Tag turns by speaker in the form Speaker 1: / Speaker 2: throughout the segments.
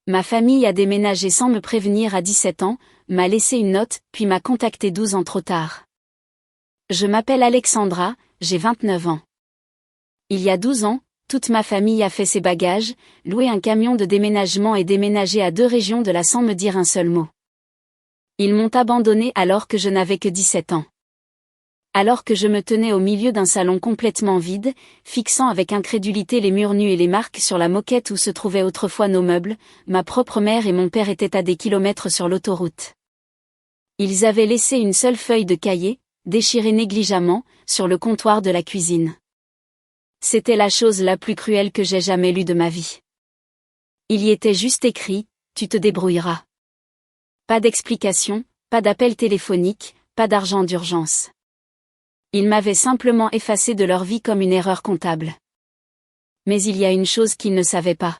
Speaker 1: Ma famille a déménagé sans me prévenir à 17 ans, m'a laissé une note, puis m'a contacté 12 ans trop tard. Je m'appelle Alexandra, j'ai 29 ans. Il y a 12 ans, toute ma famille a fait ses bagages, loué un camion de déménagement et déménagé à 2 régions de là sans me dire un seul mot. Ils m'ont abandonné alors que je n'avais que 17 ans. Alors que je me tenais au milieu d'un salon complètement vide, fixant avec incrédulité les murs nus et les marques sur la moquette où se trouvaient autrefois nos meubles, ma propre mère et mon père étaient à des kilomètres sur l'autoroute. Ils avaient laissé une seule feuille de cahier, déchirée négligemment, sur le comptoir de la cuisine. C'était la chose la plus cruelle que j'ai jamais lue de ma vie. Il y était juste écrit, « Tu te débrouilleras ». Pas d'explication, pas d'appel téléphonique, pas d'argent d'urgence. Ils m'avaient simplement effacé de leur vie comme une erreur comptable. Mais il y a une chose qu'ils ne savaient pas.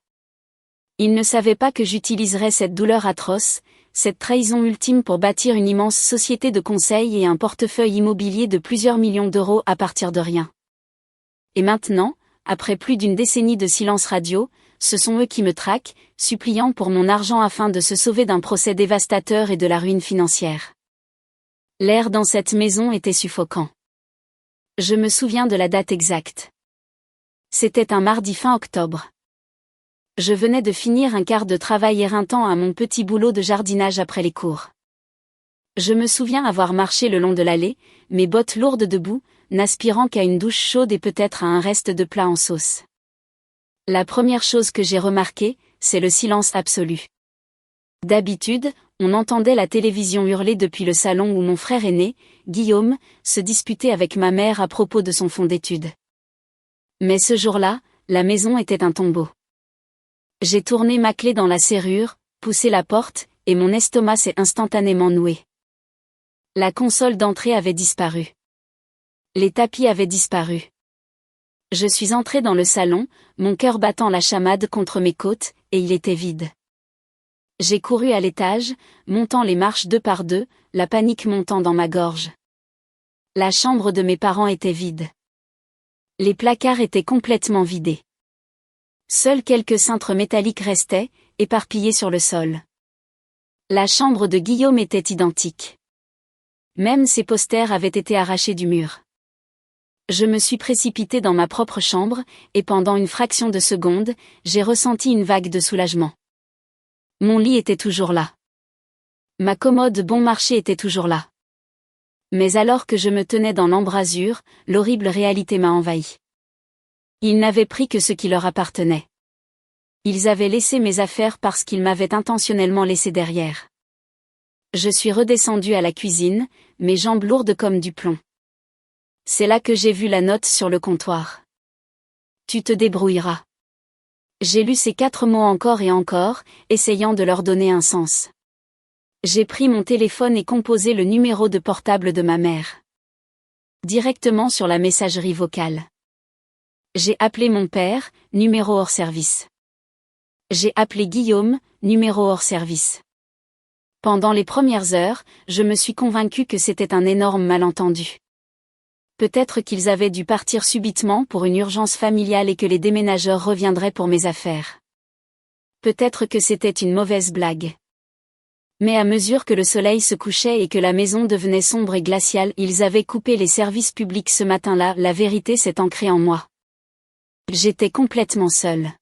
Speaker 1: Ils ne savaient pas que j'utiliserais cette douleur atroce, cette trahison ultime pour bâtir une immense société de conseil et un portefeuille immobilier de plusieurs millions d'euros à partir de rien. Et maintenant, après plus d'une décennie de silence radio, ce sont eux qui me traquent, suppliant pour mon argent afin de se sauver d'un procès dévastateur et de la ruine financière. L'air dans cette maison était suffocant. Je me souviens de la date exacte. C'était un mardi fin octobre. Je venais de finir un quart de travail éreintant à mon petit boulot de jardinage après les cours. Je me souviens avoir marché le long de l'allée, mes bottes lourdes debout, n'aspirant qu'à une douche chaude et peut-être à un reste de plat en sauce. La première chose que j'ai remarquée, c'est le silence absolu. D'habitude, on entendait la télévision hurler depuis le salon où mon frère aîné, Guillaume, se disputait avec ma mère à propos de son fonds d'études. Mais ce jour-là, la maison était un tombeau. J'ai tourné ma clé dans la serrure, poussé la porte, et mon estomac s'est instantanément noué. La console d'entrée avait disparu. Les tapis avaient disparu. Je suis entré dans le salon, mon cœur battant la chamade contre mes côtes, et il était vide. J'ai couru à l'étage, montant les marches 2 par 2, la panique montant dans ma gorge. La chambre de mes parents était vide. Les placards étaient complètement vidés. Seuls quelques cintres métalliques restaient, éparpillés sur le sol. La chambre de Guillaume était identique. Même ses posters avaient été arrachés du mur. Je me suis précipité dans ma propre chambre, et pendant une fraction de seconde, j'ai ressenti une vague de soulagement. Mon lit était toujours là. Ma commode bon marché était toujours là. Mais alors que je me tenais dans l'embrasure, l'horrible réalité m'a envahi. Ils n'avaient pris que ce qui leur appartenait. Ils avaient laissé mes affaires parce qu'ils m'avaient intentionnellement laissé derrière. Je suis redescendu à la cuisine, mes jambes lourdes comme du plomb. C'est là que j'ai vu la note sur le comptoir. Tu te débrouilleras. J'ai lu ces 4 mots encore et encore, essayant de leur donner un sens. J'ai pris mon téléphone et composé le numéro de portable de ma mère. Directement sur la messagerie vocale. J'ai appelé mon père, numéro hors service. J'ai appelé Guillaume, numéro hors service. Pendant les premières heures, je me suis convaincu que c'était un énorme malentendu. Peut-être qu'ils avaient dû partir subitement pour une urgence familiale et que les déménageurs reviendraient pour mes affaires. Peut-être que c'était une mauvaise blague. Mais à mesure que le soleil se couchait et que la maison devenait sombre et glaciale, ils avaient coupé les services publics ce matin-là, la vérité s'est ancrée en moi. J'étais complètement seule.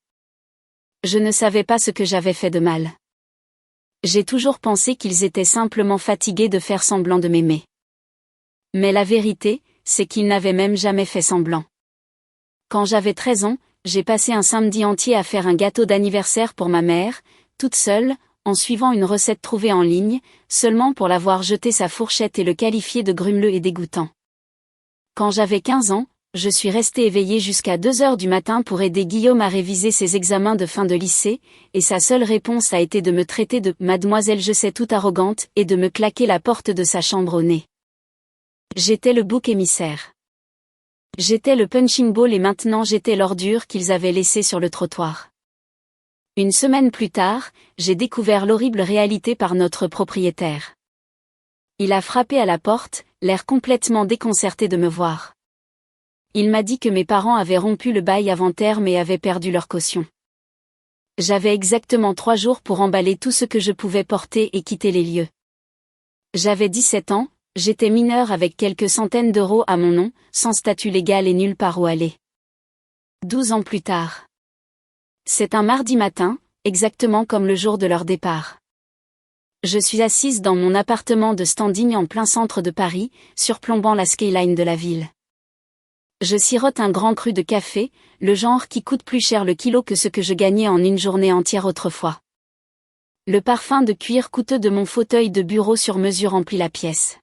Speaker 1: Je ne savais pas ce que j'avais fait de mal. J'ai toujours pensé qu'ils étaient simplement fatigués de faire semblant de m'aimer. Mais la vérité, c'est qu'ils n'avaient même jamais fait semblant. Quand j'avais 13 ans, j'ai passé un samedi entier à faire un gâteau d'anniversaire pour ma mère, toute seule, en suivant une recette trouvée en ligne, seulement pour la voir jeter sa fourchette et le qualifier de grumeleux et dégoûtant. Quand j'avais 15 ans, je suis restée éveillée jusqu'à 2 heures du matin pour aider Guillaume à réviser ses examens de fin de lycée, et sa seule réponse a été de me traiter de « mademoiselle je sais toute arrogante » et de me claquer la porte de sa chambre au nez. J'étais le bouc émissaire. J'étais le punching ball et maintenant j'étais l'ordure qu'ils avaient laissée sur le trottoir. Une semaine plus tard, j'ai découvert l'horrible réalité par notre propriétaire. Il a frappé à la porte, l'air complètement déconcerté de me voir. Il m'a dit que mes parents avaient rompu le bail avant terme et avaient perdu leur caution. J'avais exactement 3 jours pour emballer tout ce que je pouvais porter et quitter les lieux. J'avais 17 ans, j'étais mineur avec quelques centaines d'euros à mon nom, sans statut légal et nulle part où aller. 12 ans plus tard. C'est un mardi matin, exactement comme le jour de leur départ. Je suis assise dans mon appartement de standing en plein centre de Paris, surplombant la skyline de la ville. Je sirote un grand cru de café, le genre qui coûte plus cher le kilo que ce que je gagnais en une journée entière autrefois. Le parfum de cuir coûteux de mon fauteuil de bureau sur mesure emplit la pièce.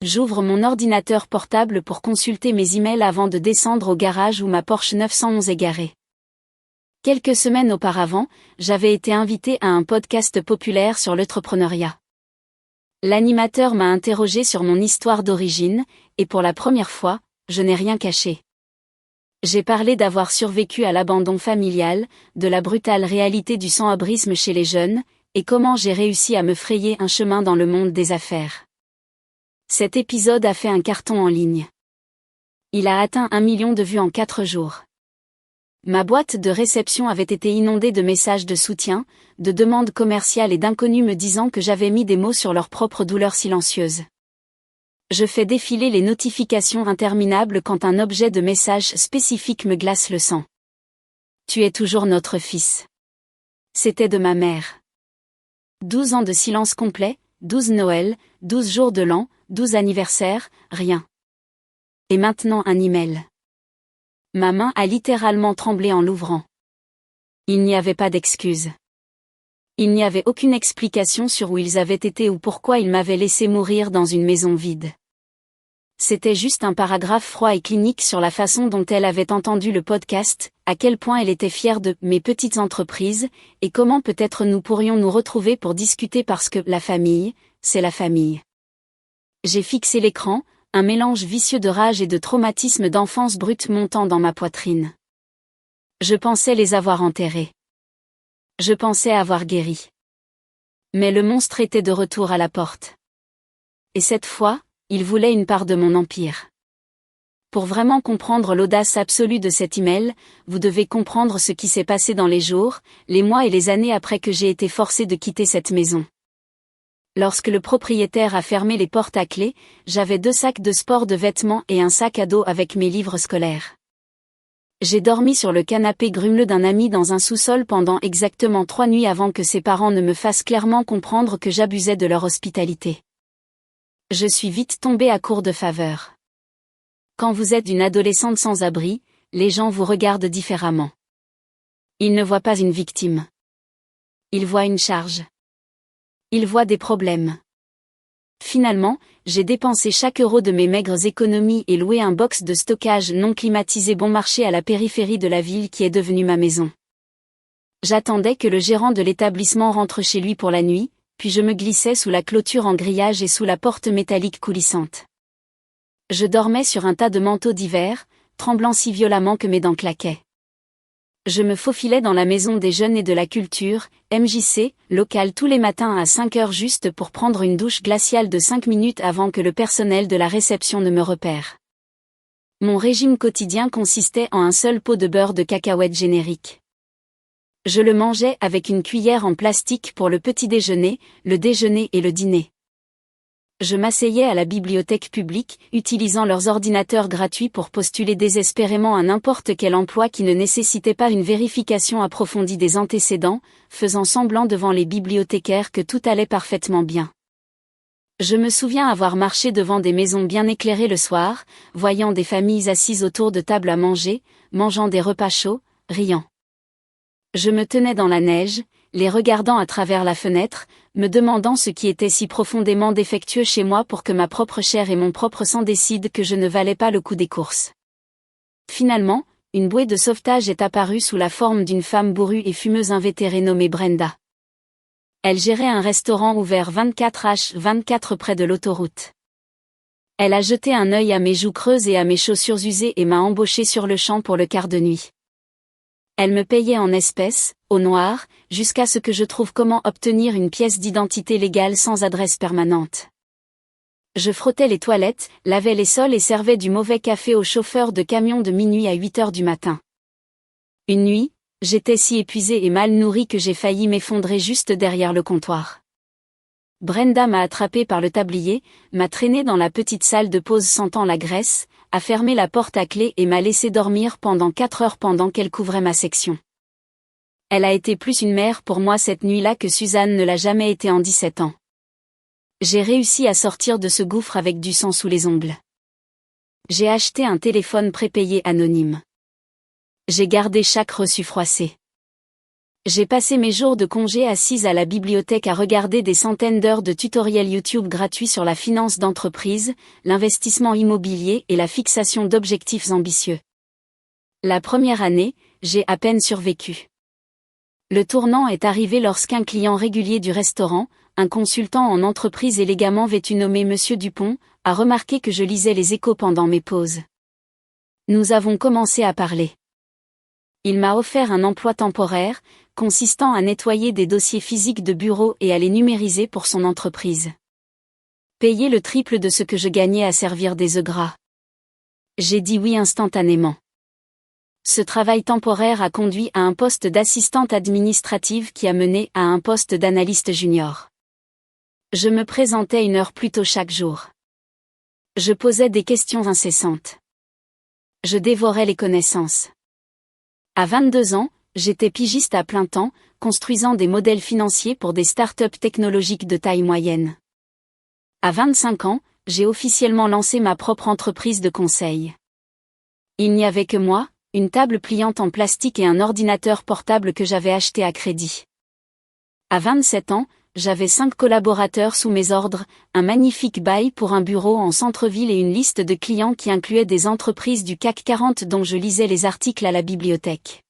Speaker 1: J'ouvre mon ordinateur portable pour consulter mes emails avant de descendre au garage où ma Porsche 911 est garée. Quelques semaines auparavant, j'avais été invitée à un podcast populaire sur l'entrepreneuriat. L'animateur m'a interrogé sur mon histoire d'origine, et pour la première fois, je n'ai rien caché. J'ai parlé d'avoir survécu à l'abandon familial, de la brutale réalité du sans-abrisme chez les jeunes, et comment j'ai réussi à me frayer un chemin dans le monde des affaires. Cet épisode a fait un carton en ligne. Il a atteint 1 million de vues en 4 jours. Ma boîte de réception avait été inondée de messages de soutien, de demandes commerciales et d'inconnus me disant que j'avais mis des mots sur leur propre douleur silencieuse. Je fais défiler les notifications interminables quand un objet de message spécifique me glace le sang. Tu es toujours notre fils. C'était de ma mère. 12 ans de silence complet, 12 Noël, 12 jours de l'an, 12 anniversaires, rien. Et maintenant un email. Ma main a littéralement tremblé en l'ouvrant. Il n'y avait pas d'excuse. Il n'y avait aucune explication sur où ils avaient été ou pourquoi ils m'avaient laissé mourir dans une maison vide. C'était juste un paragraphe froid et clinique sur la façon dont elle avait entendu le podcast, à quel point elle était fière de « mes petites entreprises » et comment peut-être nous pourrions nous retrouver pour discuter parce que la famille, c'est la famille. J'ai fixé l'écran, un mélange vicieux de rage et de traumatisme d'enfance brute montant dans ma poitrine. Je pensais les avoir enterrés. Je pensais avoir guéri. Mais le monstre était de retour à la porte. Et cette fois, il voulait une part de mon empire. Pour vraiment comprendre l'audace absolue de cet email, vous devez comprendre ce qui s'est passé dans les jours, les mois et les années après que j'ai été forcé de quitter cette maison. Lorsque le propriétaire a fermé les portes à clé, j'avais 2 sacs de sport de vêtements et un sac à dos avec mes livres scolaires. J'ai dormi sur le canapé grumeleux d'un ami dans un sous-sol pendant exactement 3 nuits avant que ses parents ne me fassent clairement comprendre que j'abusais de leur hospitalité. Je suis vite tombée à court de faveur. Quand vous êtes une adolescente sans abri, les gens vous regardent différemment. Ils ne voient pas une victime. Ils voient une charge. Ils voient des problèmes. Finalement, j'ai dépensé chaque euro de mes maigres économies et loué un box de stockage non climatisé bon marché à la périphérie de la ville qui est devenue ma maison. J'attendais que le gérant de l'établissement rentre chez lui pour la nuit, puis je me glissais sous la clôture en grillage et sous la porte métallique coulissante. Je dormais sur un tas de manteaux d'hiver, tremblant si violemment que mes dents claquaient. Je me faufilais dans la maison des jeunes et de la culture, MJC, local tous les matins à 5 heures juste pour prendre une douche glaciale de 5 minutes avant que le personnel de la réception ne me repère. Mon régime quotidien consistait en un seul pot de beurre de cacahuète générique. Je le mangeais avec une cuillère en plastique pour le petit déjeuner, le déjeuner et le dîner. Je m'asseyais à la bibliothèque publique, utilisant leurs ordinateurs gratuits pour postuler désespérément à n'importe quel emploi qui ne nécessitait pas une vérification approfondie des antécédents, faisant semblant devant les bibliothécaires que tout allait parfaitement bien. Je me souviens avoir marché devant des maisons bien éclairées le soir, voyant des familles assises autour de tables à manger, mangeant des repas chauds, riant. Je me tenais dans la neige, les regardant à travers la fenêtre, me demandant ce qui était si profondément défectueux chez moi pour que ma propre chair et mon propre sang décident que je ne valais pas le coup des courses. Finalement, une bouée de sauvetage est apparue sous la forme d'une femme bourrue et fumeuse invétérée nommée Brenda. Elle gérait un restaurant ouvert 24h24 près de l'autoroute. Elle a jeté un œil à mes joues creuses et à mes chaussures usées et m'a embauché sur le champ pour le quart de nuit. Elle me payait en espèces, au noir, jusqu'à ce que je trouve comment obtenir une pièce d'identité légale sans adresse permanente. Je frottais les toilettes, lavais les sols et servais du mauvais café aux chauffeurs de camions de minuit à 8 heures du matin. Une nuit, J'étais si épuisée et mal nourrie que j'ai failli m'effondrer juste derrière le comptoir. Brenda m'a attrapée par le tablier, m'a traînée dans la petite salle de pause sentant la graisse, a fermé la porte à clé et m'a laissé dormir pendant 4 heures pendant qu'elle couvrait ma section. Elle a été plus une mère pour moi cette nuit-là que Suzanne ne l'a jamais été en 17 ans. J'ai réussi à sortir de ce gouffre avec du sang sous les ongles. J'ai acheté un téléphone prépayé anonyme. J'ai gardé chaque reçu froissé. J'ai passé mes jours de congé assise à la bibliothèque à regarder des centaines d'heures de tutoriels YouTube gratuits sur la finance d'entreprise, l'investissement immobilier et la fixation d'objectifs ambitieux. La première année, j'ai à peine survécu. Le tournant est arrivé lorsqu'un client régulier du restaurant, un consultant en entreprise élégamment vêtu nommé Monsieur Dupont, a remarqué que je lisais les Échos pendant mes pauses. Nous avons commencé à parler. Il m'a offert un emploi temporaire, consistant à nettoyer des dossiers physiques de bureau et à les numériser pour son entreprise. Payer le triple de ce que je gagnais à servir des œufs gras. J'ai dit oui instantanément. Ce travail temporaire a conduit à un poste d'assistante administrative qui a mené à un poste d'analyste junior. Je me présentais 1 heure plus tôt chaque jour. Je posais des questions incessantes. Je dévorais les connaissances. À 22 ans, j'étais pigiste à plein temps, construisant des modèles financiers pour des startups technologiques de taille moyenne. À 25 ans, j'ai officiellement lancé ma propre entreprise de conseil. Il n'y avait que moi, une table pliante en plastique et un ordinateur portable que j'avais acheté à crédit. À 27 ans, j'avais 5 collaborateurs sous mes ordres, un magnifique bail pour un bureau en centre-ville et une liste de clients qui incluait des entreprises du CAC 40 dont je lisais les articles à la bibliothèque.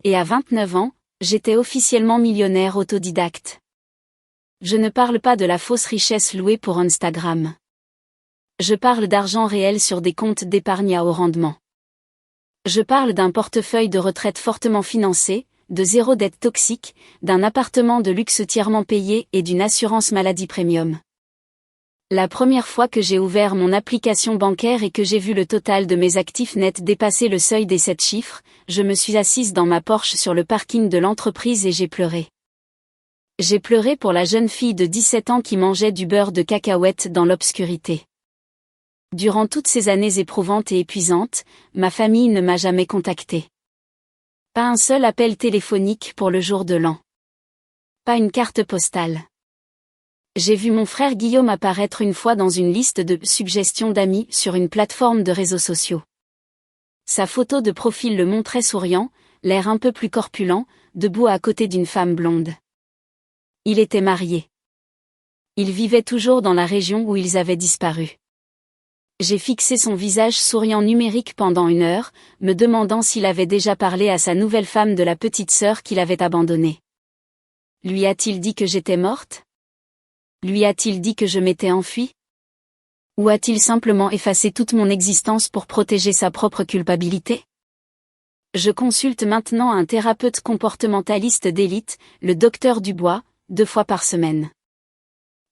Speaker 1: Et à 29 ans, j'étais officiellement millionnaire autodidacte. Je ne parle pas de la fausse richesse louée pour Instagram. Je parle d'argent réel sur des comptes d'épargne à haut rendement. Je parle d'un portefeuille de retraite fortement financé, de 0 dette toxique, d'un appartement de luxe tièrement payé et d'une assurance maladie premium. La première fois que j'ai ouvert mon application bancaire et que j'ai vu le total de mes actifs nets dépasser le seuil des 7 chiffres, je me suis assise dans ma Porsche sur le parking de l'entreprise et j'ai pleuré. J'ai pleuré pour la jeune fille de 17 ans qui mangeait du beurre de cacahuète dans l'obscurité. Durant toutes ces années éprouvantes et épuisantes, ma famille ne m'a jamais contactée. Pas un seul appel téléphonique pour le jour de l'an. Pas une carte postale. J'ai vu mon frère Guillaume apparaître une fois dans une liste de suggestions d'amis sur une plateforme de réseaux sociaux. Sa photo de profil le montrait souriant, l'air un peu plus corpulent, debout à côté d'une femme blonde. Il était marié. Il vivait toujours dans la région où ils avaient disparu. J'ai fixé son visage souriant numérique pendant 1 heure, me demandant s'il avait déjà parlé à sa nouvelle femme de la petite sœur qu'il avait abandonnée. Lui a-t-il dit que j'étais morte ? Lui a-t-il dit que je m'étais enfuie ? Ou a-t-il simplement effacé toute mon existence pour protéger sa propre culpabilité ? Je consulte maintenant un thérapeute comportementaliste d'élite, le docteur Dubois, 2 fois par semaine.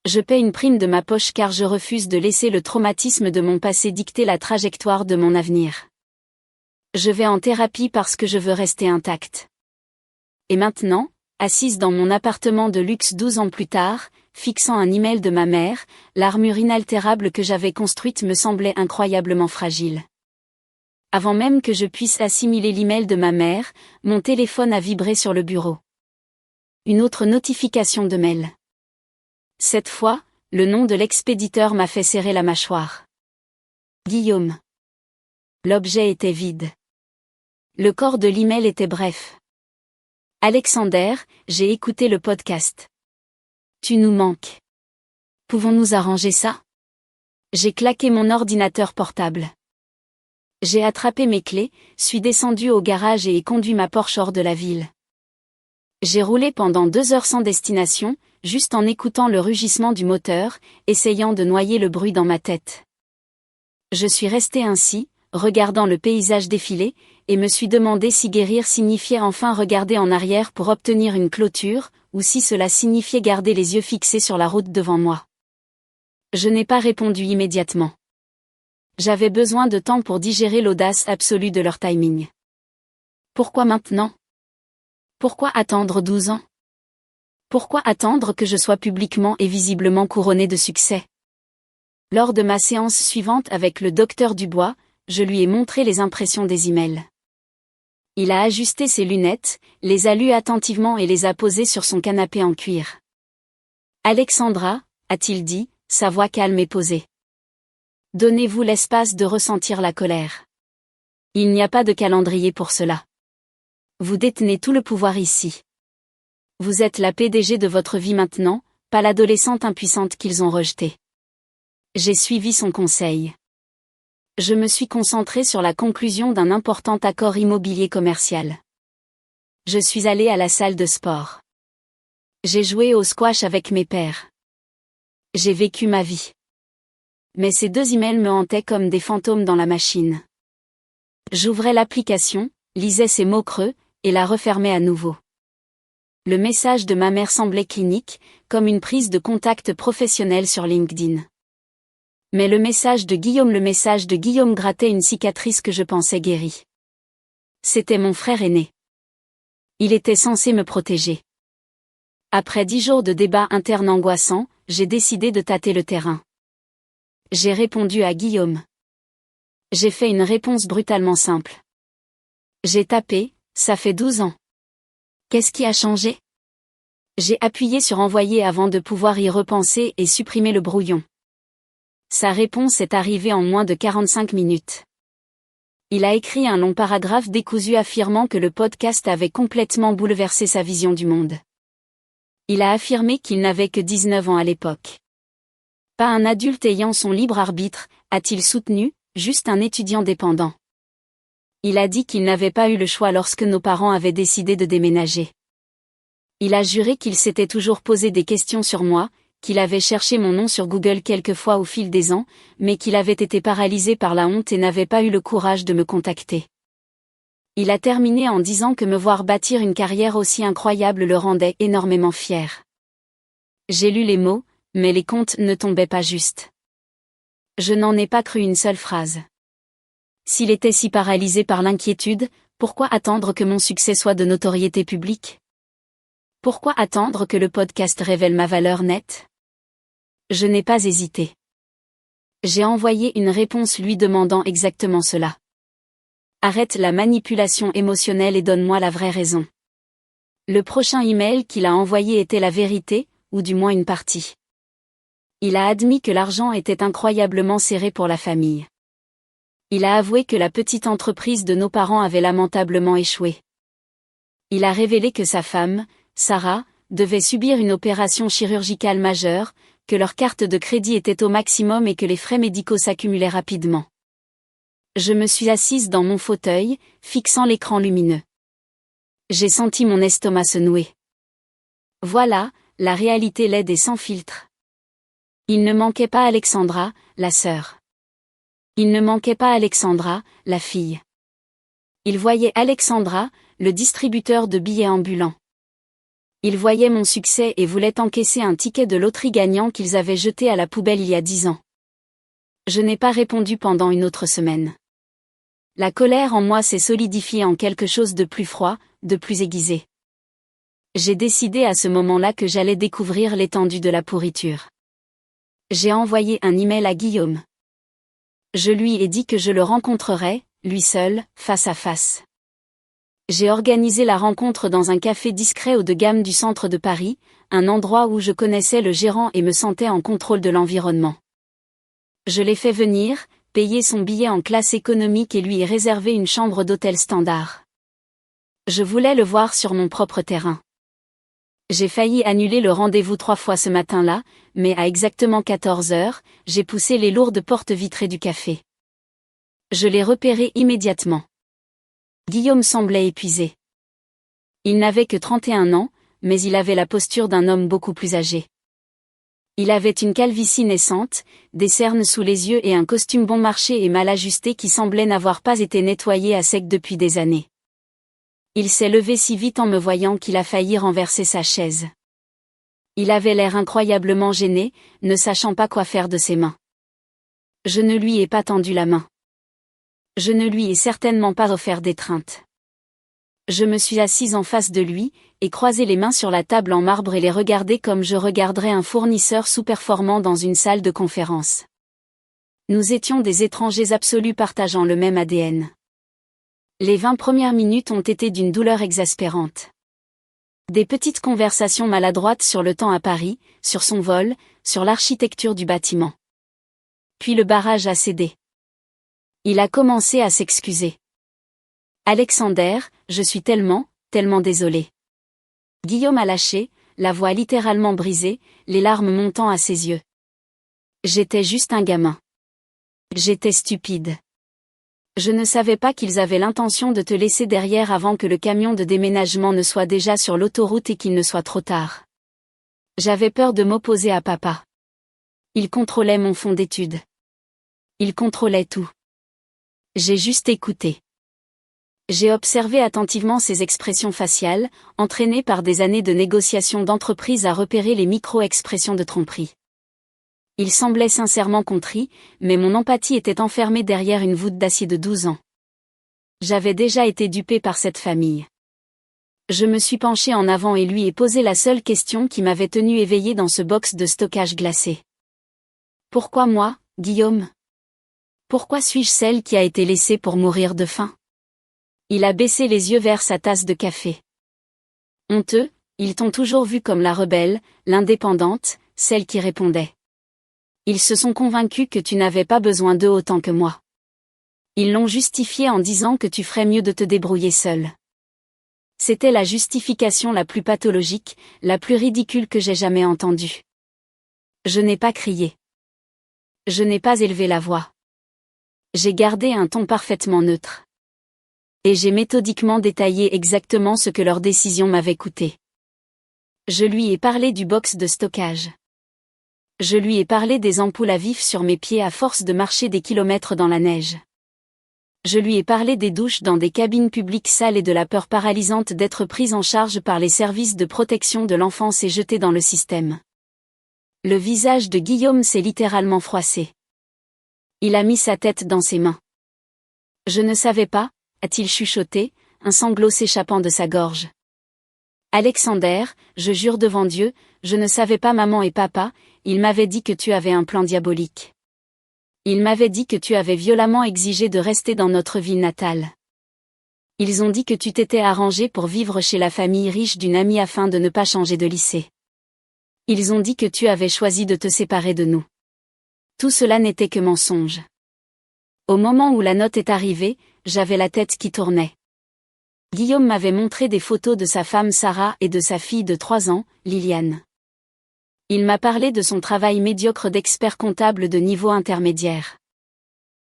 Speaker 1: Je paie une prime de ma poche car je refuse de laisser le traumatisme de mon passé dicter la trajectoire de mon avenir. Je vais en thérapie parce que je veux rester intacte. Et maintenant, assise dans mon appartement de luxe 12 ans plus tard, fixant un email de ma mère, l'armure inaltérable que j'avais construite me semblait incroyablement fragile. Avant même que je puisse assimiler l'email de ma mère, mon téléphone a vibré sur le bureau. Une autre notification de mail. Cette fois, le nom de l'expéditeur m'a fait serrer la mâchoire. Guillaume. L'objet était vide. Le corps de l'email était bref. Alexander, j'ai écouté le podcast. Tu nous manques. Pouvons-nous arranger ça ? J'ai claqué mon ordinateur portable. J'ai attrapé mes clés, suis descendu au garage et ai conduit ma Porsche hors de la ville. J'ai roulé pendant 2 heures sans destination, juste en écoutant le rugissement du moteur, essayant de noyer le bruit dans ma tête. Je suis resté ainsi, regardant le paysage défiler, et me suis demandé si guérir signifiait enfin regarder en arrière pour obtenir une clôture, ou si cela signifiait garder les yeux fixés sur la route devant moi. Je n'ai pas répondu immédiatement. J'avais besoin de temps pour digérer l'audace absolue de leur timing. Pourquoi maintenant ? Pourquoi attendre 12 ans? Pourquoi attendre que je sois publiquement et visiblement couronné de succès? Lors de ma séance suivante avec le docteur Dubois, je lui ai montré les impressions des emails. Il a ajusté ses lunettes, les a lues attentivement et les a posées sur son canapé en cuir. Alexandra, a-t-il dit, sa voix calme et posée. Donnez-vous l'espace de ressentir la colère. Il n'y a pas de calendrier pour cela. Vous détenez tout le pouvoir ici. Vous êtes la PDG de votre vie maintenant, pas l'adolescente impuissante qu'ils ont rejetée. J'ai suivi son conseil. Je me suis concentrée sur la conclusion d'un important accord immobilier commercial. Je suis allée à la salle de sport. J'ai joué au squash avec mes pères. J'ai vécu ma vie. Mais ces 2 emails me hantaient comme des fantômes dans la machine. J'ouvrais l'application, lisais ces mots creux, et la refermais à nouveau. Le message de ma mère semblait clinique, comme une prise de contact professionnelle sur LinkedIn. Mais le message de Guillaume grattait une cicatrice que je pensais guérie. C'était mon frère aîné. Il était censé me protéger. Après 10 jours de débats internes angoissants, j'ai décidé de tâter le terrain. J'ai répondu à Guillaume. J'ai fait une réponse brutalement simple. J'ai tapé, ça fait 12 ans. Qu'est-ce qui a changé? J'ai appuyé sur envoyer avant de pouvoir y repenser et supprimer le brouillon. Sa réponse est arrivée en moins de 45 minutes. Il a écrit un long paragraphe décousu affirmant que le podcast avait complètement bouleversé sa vision du monde. Il a affirmé qu'il n'avait que 19 ans à l'époque. Pas un adulte ayant son libre arbitre, a-t-il soutenu, juste un étudiant dépendant. Il a dit qu'il n'avait pas eu le choix lorsque nos parents avaient décidé de déménager. Il a juré qu'il s'était toujours posé des questions sur moi, qu'il avait cherché mon nom sur Google quelques fois au fil des ans, mais qu'il avait été paralysé par la honte et n'avait pas eu le courage de me contacter. Il a terminé en disant que me voir bâtir une carrière aussi incroyable le rendait énormément fier. J'ai lu les mots, mais les comptes ne tombaient pas justes. Je n'en ai pas cru une seule phrase. S'il était si paralysé par l'inquiétude, pourquoi attendre que mon succès soit de notoriété publique? Pourquoi attendre que le podcast révèle ma valeur nette? Je n'ai pas hésité. J'ai envoyé une réponse lui demandant exactement cela. Arrête la manipulation émotionnelle et donne-moi la vraie raison. Le prochain email qu'il a envoyé était la vérité, ou du moins une partie. Il a admis que l'argent était incroyablement serré pour la famille. Il a avoué que la petite entreprise de nos parents avait lamentablement échoué. Il a révélé que sa femme, Sarah, devait subir une opération chirurgicale majeure, que leur carte de crédit était au maximum et que les frais médicaux s'accumulaient rapidement. Je me suis assise dans mon fauteuil, fixant l'écran lumineux. J'ai senti mon estomac se nouer. Voilà, la réalité laide et sans filtre. Il ne manquait pas Alexandra, la sœur. Il ne manquait pas Alexandra, la fille. Il voyait Alexandra, le distributeur de billets ambulants. Il voyait mon succès et voulait encaisser un ticket de loterie gagnant qu'ils avaient jeté à la poubelle il y a 10 ans. Je n'ai pas répondu pendant une autre semaine. La colère en moi s'est solidifiée en quelque chose de plus froid, de plus aiguisé. J'ai décidé à ce moment-là que j'allais découvrir l'étendue de la pourriture. J'ai envoyé un email à Guillaume. Je lui ai dit que je le rencontrerais, lui seul, face à face. J'ai organisé la rencontre dans un café discret haut de gamme du centre de Paris, un endroit où je connaissais le gérant et me sentais en contrôle de l'environnement. Je l'ai fait venir, payé son billet en classe économique et lui ai réservé une chambre d'hôtel standard. Je voulais le voir sur mon propre terrain. J'ai failli annuler le rendez-vous 3 fois ce matin-là, mais à exactement 14 heures, j'ai poussé les lourdes portes vitrées du café. Je l'ai repéré immédiatement. Guillaume semblait épuisé. Il n'avait que 31 ans, mais il avait la posture d'un homme beaucoup plus âgé. Il avait une calvitie naissante, des cernes sous les yeux et un costume bon marché et mal ajusté qui semblait n'avoir pas été nettoyé à sec depuis des années. Il s'est levé si vite en me voyant qu'il a failli renverser sa chaise. Il avait l'air incroyablement gêné, ne sachant pas quoi faire de ses mains. Je ne lui ai pas tendu la main. Je ne lui ai certainement pas offert d'étreinte. Je me suis assise en face de lui, et croisé les mains sur la table en marbre et les regardé comme je regarderais un fournisseur sous-performant dans une salle de conférence. Nous étions des étrangers absolus partageant le même ADN. Les 20 premières minutes ont été d'une douleur exaspérante. Des petites conversations maladroites sur le temps à Paris, sur son vol, sur l'architecture du bâtiment. Puis le barrage a cédé. Il a commencé à s'excuser. Alexander, je suis tellement désolé. Guillaume a lâché, la voix littéralement brisée, les larmes montant à ses yeux. J'étais juste un gamin. J'étais stupide. Je ne savais pas qu'ils avaient l'intention de te laisser derrière avant que le camion de déménagement ne soit déjà sur l'autoroute et qu'il ne soit trop tard. J'avais peur de m'opposer à papa. Il contrôlait mon fonds d'études. Il contrôlait tout. J'ai juste écouté. J'ai observé attentivement ses expressions faciales, entraînées par des années de négociations d'entreprise à repérer les micro-expressions de tromperie. Il semblait sincèrement contrit, mais mon empathie était enfermée derrière une voûte d'acier de 12 ans. J'avais déjà été dupée par cette famille. Je me suis penchée en avant et lui ai posé la seule question qui m'avait tenue éveillée dans ce box de stockage glacé. Pourquoi moi, Guillaume ? Pourquoi suis-je celle qui a été laissée pour mourir de faim ? Il a baissé les yeux vers sa tasse de café. Honteux, ils t'ont toujours vue comme la rebelle, l'indépendante, celle qui répondait. Ils se sont convaincus que tu n'avais pas besoin d'eux autant que moi. Ils l'ont justifié en disant que tu ferais mieux de te débrouiller seule. C'était la justification la plus pathologique, la plus ridicule que j'ai jamais entendue. Je n'ai pas crié. Je n'ai pas élevé la voix. J'ai gardé un ton parfaitement neutre. Et j'ai méthodiquement détaillé exactement ce que leur décision m'avait coûté. Je lui ai parlé du box de stockage. Je lui ai parlé des ampoules à vif sur mes pieds à force de marcher des kilomètres dans la neige. Je lui ai parlé des douches dans des cabines publiques sales et de la peur paralysante d'être prise en charge par les services de protection de l'enfance et jetée dans le système. Le visage de Guillaume s'est littéralement froissé. Il a mis sa tête dans ses mains. Je ne savais pas, a-t-il chuchoté, un sanglot s'échappant de sa gorge. Alexander, je jure devant Dieu, je ne savais pas maman et papa, ils m'avaient dit que tu avais un plan diabolique. Ils m'avaient dit que tu avais violemment exigé de rester dans notre ville natale. Ils ont dit que tu t'étais arrangé pour vivre chez la famille riche d'une amie afin de ne pas changer de lycée. Ils ont dit que tu avais choisi de te séparer de nous. Tout cela n'était que mensonge. Au moment où la note est arrivée, j'avais la tête qui tournait. Guillaume m'avait montré des photos de sa femme Sarah et de sa fille de 3 ans, Liliane. Il m'a parlé de son travail médiocre d'expert comptable de niveau intermédiaire.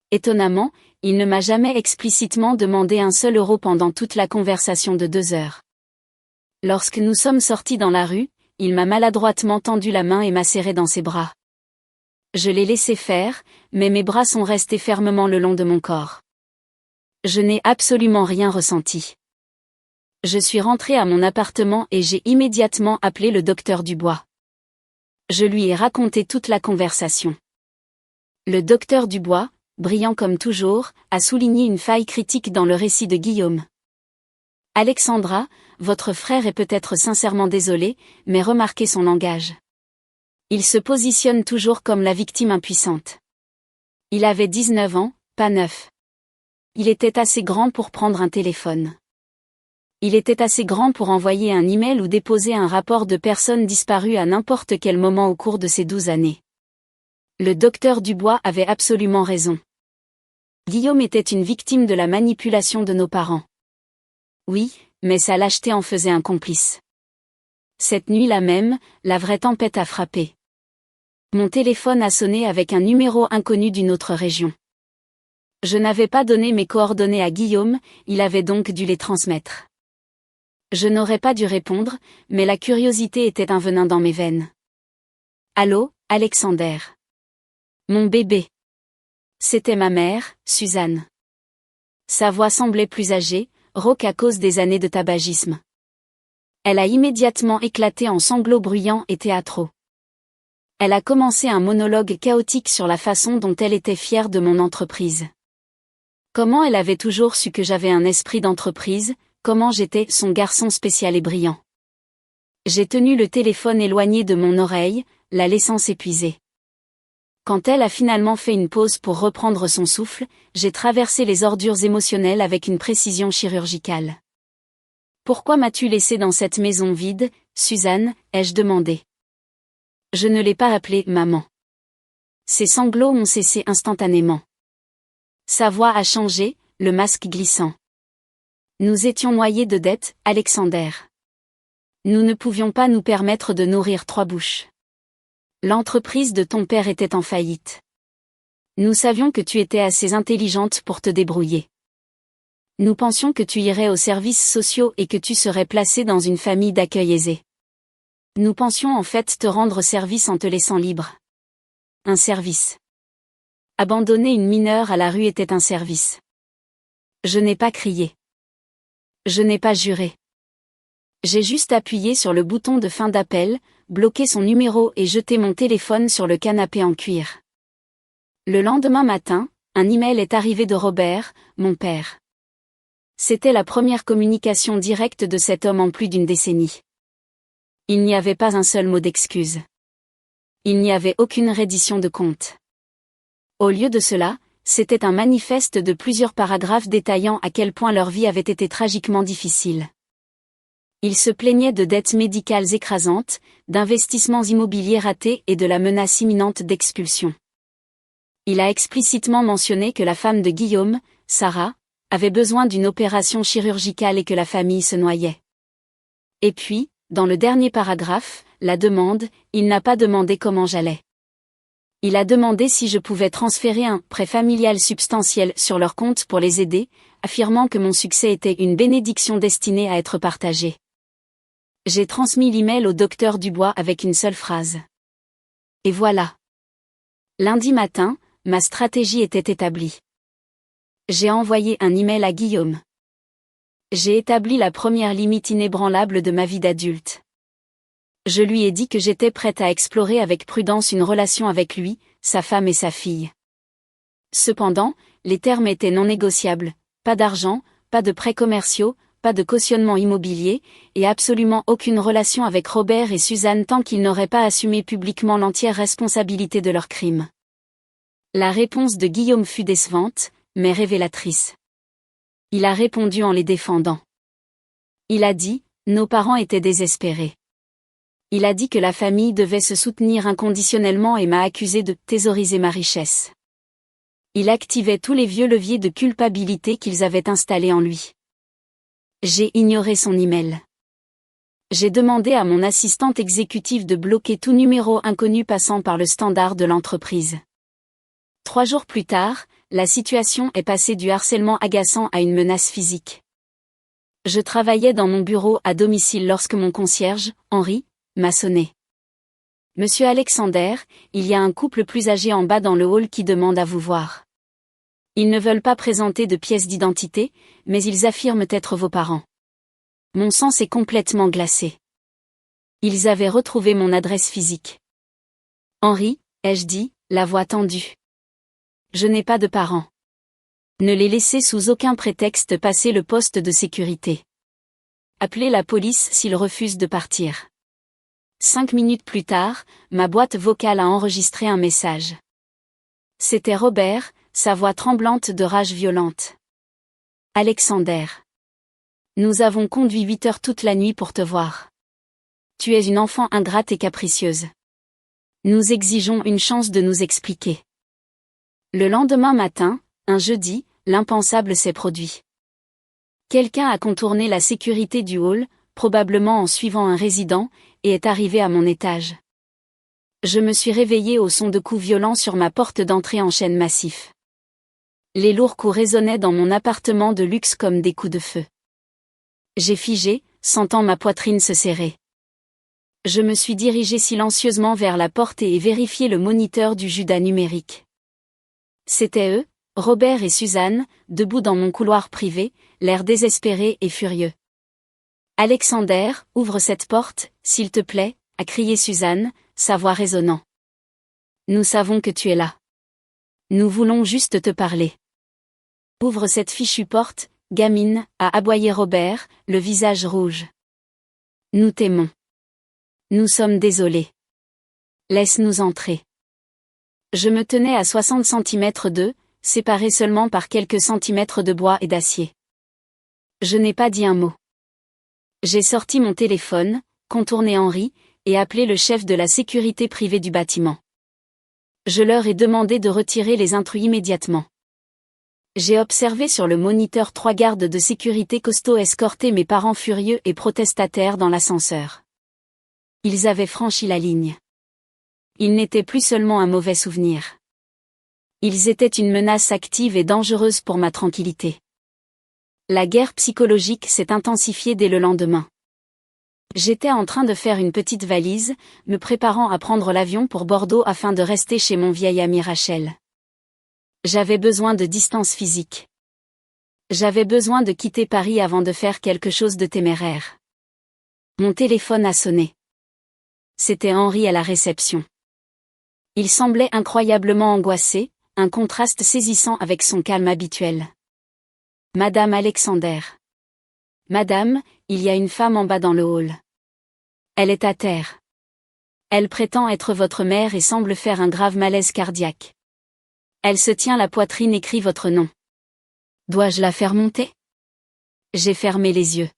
Speaker 1: Étonnamment, il ne m'a jamais explicitement demandé un seul euro pendant toute la conversation de 2 heures. Lorsque nous sommes sortis dans la rue, il m'a maladroitement tendu la main et m'a serré dans ses bras. Je l'ai laissé faire, mais mes bras sont restés fermement le long de mon corps. Je n'ai absolument rien ressenti. Je suis rentrée à mon appartement et j'ai immédiatement appelé le docteur Dubois. Je lui ai raconté toute la conversation. Le docteur Dubois, brillant comme toujours, a souligné une faille critique dans le récit de Guillaume. Alexandra, votre frère est peut-être sincèrement désolé, mais remarquez son langage. Il se positionne toujours comme la victime impuissante. Il avait 19 ans, pas 9. Il était assez grand pour prendre un téléphone. Il était assez grand pour envoyer un email ou déposer un rapport de personnes disparues à n'importe quel moment au cours de ces 12 années. Le docteur Dubois avait absolument raison. Guillaume était une victime de la manipulation de nos parents. Oui, mais sa lâcheté en faisait un complice. Cette nuit-là même, la vraie tempête a frappé. Mon téléphone a sonné avec un numéro inconnu d'une autre région. Je n'avais pas donné mes coordonnées à Guillaume, il avait donc dû les transmettre. Je n'aurais pas dû répondre, mais la curiosité était un venin dans mes veines. Allô, Alexander. Mon bébé. C'était ma mère, Suzanne. Sa voix semblait plus âgée, rauque à cause des années de tabagisme. Elle a immédiatement éclaté en sanglots bruyants et théâtraux. Elle a commencé un monologue chaotique sur la façon dont elle était fière de mon entreprise. Comment elle avait toujours su que j'avais un esprit d'entreprise, comment j'étais son garçon spécial et brillant. J'ai tenu le téléphone éloigné de mon oreille, la laissant s'épuiser. Quand elle a finalement fait une pause pour reprendre son souffle, j'ai traversé les ordures émotionnelles avec une précision chirurgicale. « Pourquoi m'as-tu laissé dans cette maison vide, Suzanne ?» ai-je demandé. Je ne l'ai pas appelée maman. Ses sanglots ont cessé instantanément. Sa voix a changé, le masque glissant. Nous étions noyés de dettes, Alexander. Nous ne pouvions pas nous permettre de nourrir 3 bouches. L'entreprise de ton père était en faillite. Nous savions que tu étais assez intelligente pour te débrouiller. Nous pensions que tu irais aux services sociaux et que tu serais placée dans une famille d'accueil aisée. Nous pensions en fait te rendre service en te laissant libre. Un service. Abandonner une mineure à la rue était un service. Je n'ai pas crié. Je n'ai pas juré. J'ai juste appuyé sur le bouton de fin d'appel, bloqué son numéro et jeté mon téléphone sur le canapé en cuir. Le lendemain matin, un email est arrivé de Robert, mon père. C'était la première communication directe de cet homme en plus d'une décennie. Il n'y avait pas un seul mot d'excuse. Il n'y avait aucune reddition de compte. Au lieu de cela, c'était un manifeste de plusieurs paragraphes détaillant à quel point leur vie avait été tragiquement difficile. Il se plaignait de dettes médicales écrasantes, d'investissements immobiliers ratés et de la menace imminente d'expulsion. Il a explicitement mentionné que la femme de Guillaume, Sarah, avait besoin d'une opération chirurgicale et que la famille se noyait. Et puis, dans le dernier paragraphe, la demande, il n'a pas demandé comment j'allais. Il a demandé si je pouvais transférer un prêt familial substantiel sur leur compte pour les aider, affirmant que mon succès était une bénédiction destinée à être partagée. J'ai transmis l'email au docteur Dubois avec une seule phrase. Et voilà. Lundi matin, ma stratégie était établie. J'ai envoyé un email à Guillaume. J'ai établi la première limite inébranlable de ma vie d'adulte. Je lui ai dit que j'étais prête à explorer avec prudence une relation avec lui, sa femme et sa fille. Cependant, les termes étaient non négociables, pas d'argent, pas de prêts commerciaux, pas de cautionnement immobilier, et absolument aucune relation avec Robert et Suzanne tant qu'ils n'auraient pas assumé publiquement l'entière responsabilité de leurs crimes. La réponse de Guillaume fut décevante, mais révélatrice. Il a répondu en les défendant. Il a dit, nos parents étaient désespérés. Il a dit que la famille devait se soutenir inconditionnellement et m'a accusé de thésauriser ma richesse. Il activait tous les vieux leviers de culpabilité qu'ils avaient installés en lui. J'ai ignoré son email. J'ai demandé à mon assistante exécutive de bloquer tout numéro inconnu passant par le standard de l'entreprise. 3 jours plus tard, la situation est passée du harcèlement agaçant à une menace physique. Je travaillais dans mon bureau à domicile lorsque mon concierge, Henri, m'a sonné. Monsieur Alexander, il y a un couple plus âgé en bas dans le hall qui demande à vous voir. Ils ne veulent pas présenter de pièces d'identité, mais ils affirment être vos parents. Mon sang s'est complètement glacé. Ils avaient retrouvé mon adresse physique. Henri, ai-je dit, la voix tendue. Je n'ai pas de parents. Ne les laissez sous aucun prétexte passer le poste de sécurité. Appelez la police s'ils refusent de partir. 5 minutes plus tard, ma boîte vocale a enregistré un message. C'était Robert, sa voix tremblante de rage violente. Alexander. Nous avons conduit 8 heures toute la nuit pour te voir. Tu es une enfant ingrate et capricieuse. Nous exigeons une chance de nous expliquer. Le lendemain matin, un jeudi, l'impensable s'est produit. Quelqu'un a contourné la sécurité du hall, probablement en suivant un résident, et est arrivé à mon étage. Je me suis réveillé au son de coups violents sur ma porte d'entrée en chêne massif. Les lourds coups résonnaient dans mon appartement de luxe comme des coups de feu. J'ai figé, sentant ma poitrine se serrer. Je me suis dirigé silencieusement vers la porte et ai vérifié le moniteur du Judas numérique. C'étaient eux, Robert et Suzanne, debout dans mon couloir privé, l'air désespéré et furieux. « Alexander, ouvre cette porte, s'il te plaît », a crié Suzanne, sa voix résonnant. « Nous savons que tu es là. Nous voulons juste te parler. Ouvre cette fichue porte, gamine, a aboyé Robert, le visage rouge. Nous t'aimons. Nous sommes désolés. Laisse-nous entrer. Je me tenais à 60 centimètres d'eux, séparés seulement par quelques centimètres de bois et d'acier. Je n'ai pas dit un mot. J'ai sorti mon téléphone, contourné Henri, et appelé le chef de la sécurité privée du bâtiment. Je leur ai demandé de retirer les intrus immédiatement. J'ai observé sur le moniteur 3 gardes de sécurité costauds escorter mes parents furieux et protestataires dans l'ascenseur. Ils avaient franchi la ligne. Ils n'étaient plus seulement un mauvais souvenir. Ils étaient une menace active et dangereuse pour ma tranquillité. La guerre psychologique s'est intensifiée dès le lendemain. J'étais en train de faire une petite valise, me préparant à prendre l'avion pour Bordeaux afin de rester chez mon vieil ami Rachel. J'avais besoin de distance physique. J'avais besoin de quitter Paris avant de faire quelque chose de téméraire. Mon téléphone a sonné. C'était Henri à la réception. Il semblait incroyablement angoissé, un contraste saisissant avec son calme habituel. Madame Alexander. Madame, il y a une femme en bas dans le hall. Elle est à terre. Elle prétend être votre mère et semble faire un grave malaise cardiaque. Elle se tient la poitrine et crie votre nom. Dois-je la faire monter? J'ai fermé les yeux.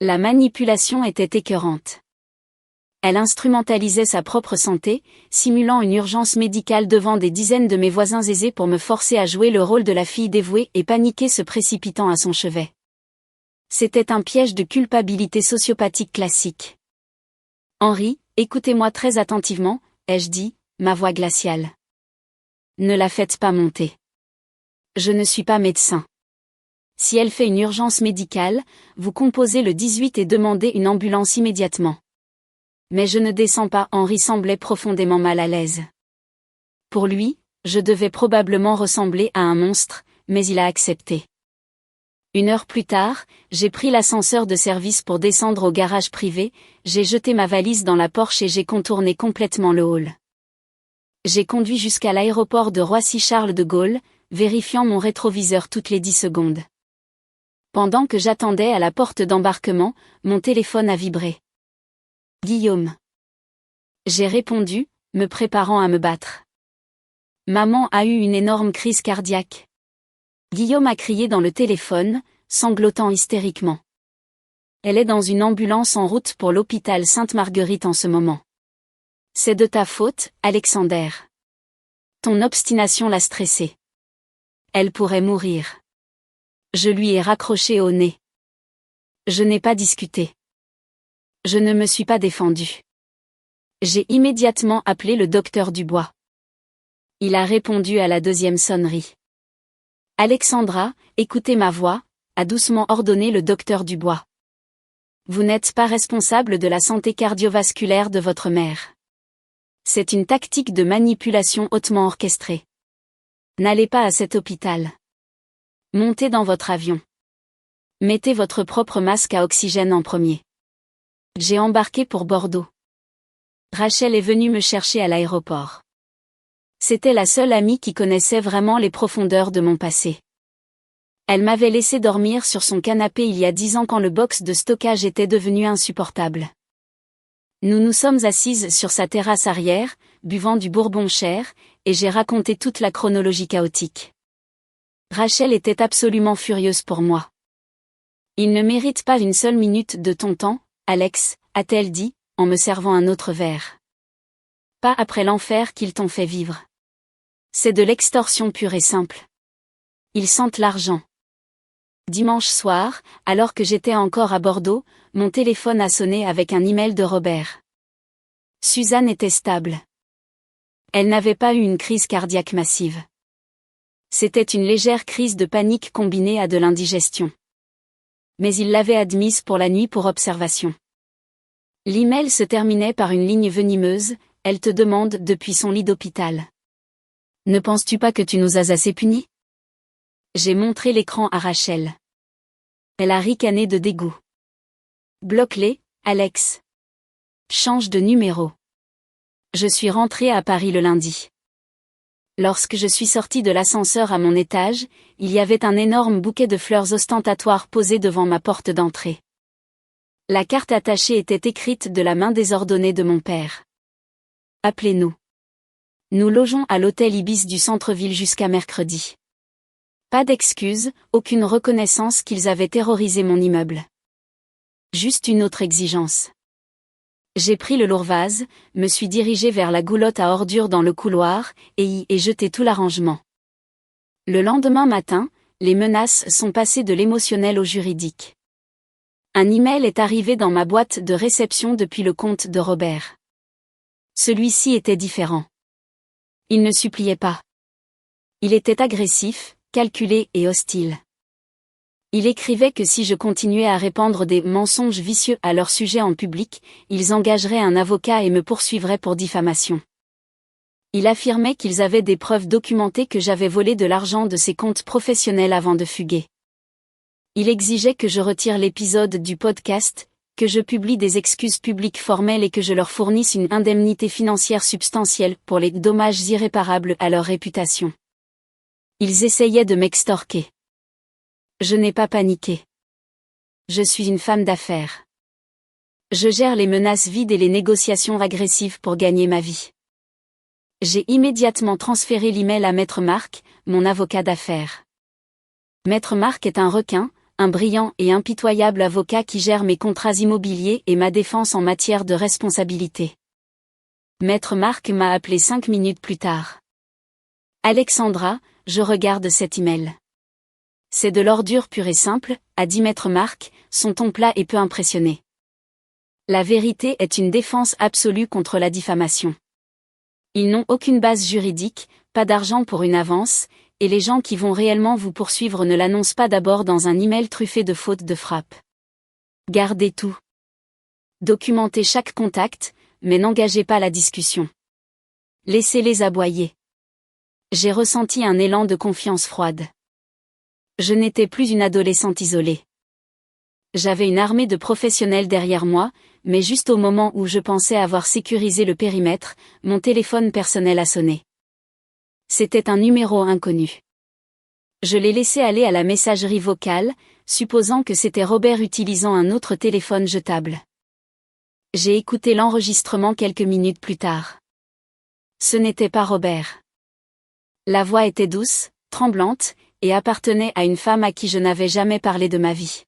Speaker 1: La manipulation était écœurante. Elle instrumentalisait sa propre santé, simulant une urgence médicale devant des dizaines de mes voisins aisés pour me forcer à jouer le rôle de la fille dévouée et paniquée se précipitant à son chevet. C'était un piège de culpabilité sociopathique classique. Henri, écoutez-moi très attentivement, ai-je dit, ma voix glaciale. Ne la faites pas monter. Je ne suis pas médecin. Si elle fait une urgence médicale, vous composez le 18 et demandez une ambulance immédiatement. Mais je ne descends pas. Henri semblait profondément mal à l'aise. Pour lui, je devais probablement ressembler à un monstre, mais il a accepté. 1 heure plus tard, j'ai pris l'ascenseur de service pour descendre au garage privé, j'ai jeté ma valise dans la Porsche et j'ai contourné complètement le hall. J'ai conduit jusqu'à l'aéroport de Roissy-Charles de Gaulle, vérifiant mon rétroviseur toutes les 10 secondes. Pendant que j'attendais à la porte d'embarquement, mon téléphone a vibré. Guillaume. J'ai répondu, me préparant à me battre. Maman a eu une énorme crise cardiaque. Guillaume a crié dans le téléphone, sanglotant hystériquement. Elle est dans une ambulance en route pour l'hôpital Sainte-Marguerite en ce moment. C'est de ta faute, Alexander. Ton obstination l'a stressée. Elle pourrait mourir. Je lui ai raccroché au nez. Je n'ai pas discuté. Je ne me suis pas défendu. J'ai immédiatement appelé le docteur Dubois. Il a répondu à la 2e sonnerie. Alexandra, écoutez ma voix, a doucement ordonné le docteur Dubois. Vous n'êtes pas responsable de la santé cardiovasculaire de votre mère. C'est une tactique de manipulation hautement orchestrée. N'allez pas à cet hôpital. Montez dans votre avion. Mettez votre propre masque à oxygène en premier. J'ai embarqué pour Bordeaux. Rachel est venue me chercher à l'aéroport. C'était la seule amie qui connaissait vraiment les profondeurs de mon passé. Elle m'avait laissé dormir sur son canapé il y a 10 ans quand le box de stockage était devenu insupportable. Nous nous sommes assises sur sa terrasse arrière, buvant du bourbon cher, et j'ai raconté toute la chronologie chaotique. Rachel était absolument furieuse pour moi. Il ne mérite pas une seule minute de ton temps, Alex, a-t-elle dit, en me servant un autre verre. Pas après l'enfer qu'ils t'ont fait vivre. C'est de l'extorsion pure et simple. Ils sentent l'argent. Dimanche soir, alors que j'étais encore à Bordeaux, mon téléphone a sonné avec un email de Robert. Suzanne était stable. Elle n'avait pas eu une crise cardiaque massive. C'était une légère crise de panique combinée à de l'indigestion. Mais il l'avait admise pour la nuit pour observation. L'email se terminait par une ligne venimeuse, elle te demande depuis son lit d'hôpital. Ne penses-tu pas que tu nous as assez punis? J'ai montré l'écran à Rachel. Elle a ricané de dégoût. Bloque-les, Alex. Change de numéro. Je suis rentrée à Paris le lundi. Lorsque je suis sortie de l'ascenseur à mon étage, il y avait un énorme bouquet de fleurs ostentatoires posé devant ma porte d'entrée. La carte attachée était écrite de la main désordonnée de mon père. Appelez-nous. Nous logeons à l'hôtel Ibis du centre-ville jusqu'à mercredi. Pas d'excuses, aucune reconnaissance qu'ils avaient terrorisé mon immeuble. Juste une autre exigence. J'ai pris le lourd vase, me suis dirigé vers la goulotte à ordures dans le couloir, et y ai jeté tout l'arrangement. Le lendemain matin, les menaces sont passées de l'émotionnel au juridique. Un email est arrivé dans ma boîte de réception depuis le compte de Robert. Celui-ci était différent. Il ne suppliait pas. Il était agressif, calculé et hostile. Il écrivait que si je continuais à répandre des mensonges vicieux à leur sujet en public, ils engageraient un avocat et me poursuivraient pour diffamation. Il affirmait qu'ils avaient des preuves documentées que j'avais volé de l'argent de ses comptes professionnels avant de fuguer. Il exigeait que je retire l'épisode du podcast, que je publie des excuses publiques formelles et que je leur fournisse une indemnité financière substantielle pour les dommages irréparables à leur réputation. Ils essayaient de m'extorquer. Je n'ai pas paniqué. Je suis une femme d'affaires. Je gère les menaces vides et les négociations agressives pour gagner ma vie. J'ai immédiatement transféré l'email à Maître Marc, mon avocat d'affaires. Maître Marc est un requin, un brillant et impitoyable avocat qui gère mes contrats immobiliers et ma défense en matière de responsabilité. Maître Marc m'a appelé 5 minutes plus tard. Alexandra, je regarde cet email. C'est de l'ordure pure et simple, a dit Maître Marc, son ton plat et peu impressionné. La vérité est une défense absolue contre la diffamation. Ils n'ont aucune base juridique, pas d'argent pour une avance, et les gens qui vont réellement vous poursuivre ne l'annoncent pas d'abord dans un email truffé de fautes de frappe. Gardez tout. Documentez chaque contact, mais n'engagez pas la discussion. Laissez-les aboyer. J'ai ressenti un élan de confiance froide. Je n'étais plus une adolescente isolée. J'avais une armée de professionnels derrière moi, mais juste au moment où je pensais avoir sécurisé le périmètre, mon téléphone personnel a sonné. C'était un numéro inconnu. Je l'ai laissé aller à la messagerie vocale, supposant que c'était Robert utilisant un autre téléphone jetable. J'ai écouté l'enregistrement quelques minutes plus tard. Ce n'était pas Robert. La voix était douce, tremblante, et appartenait à une femme à qui je n'avais jamais parlé de ma vie.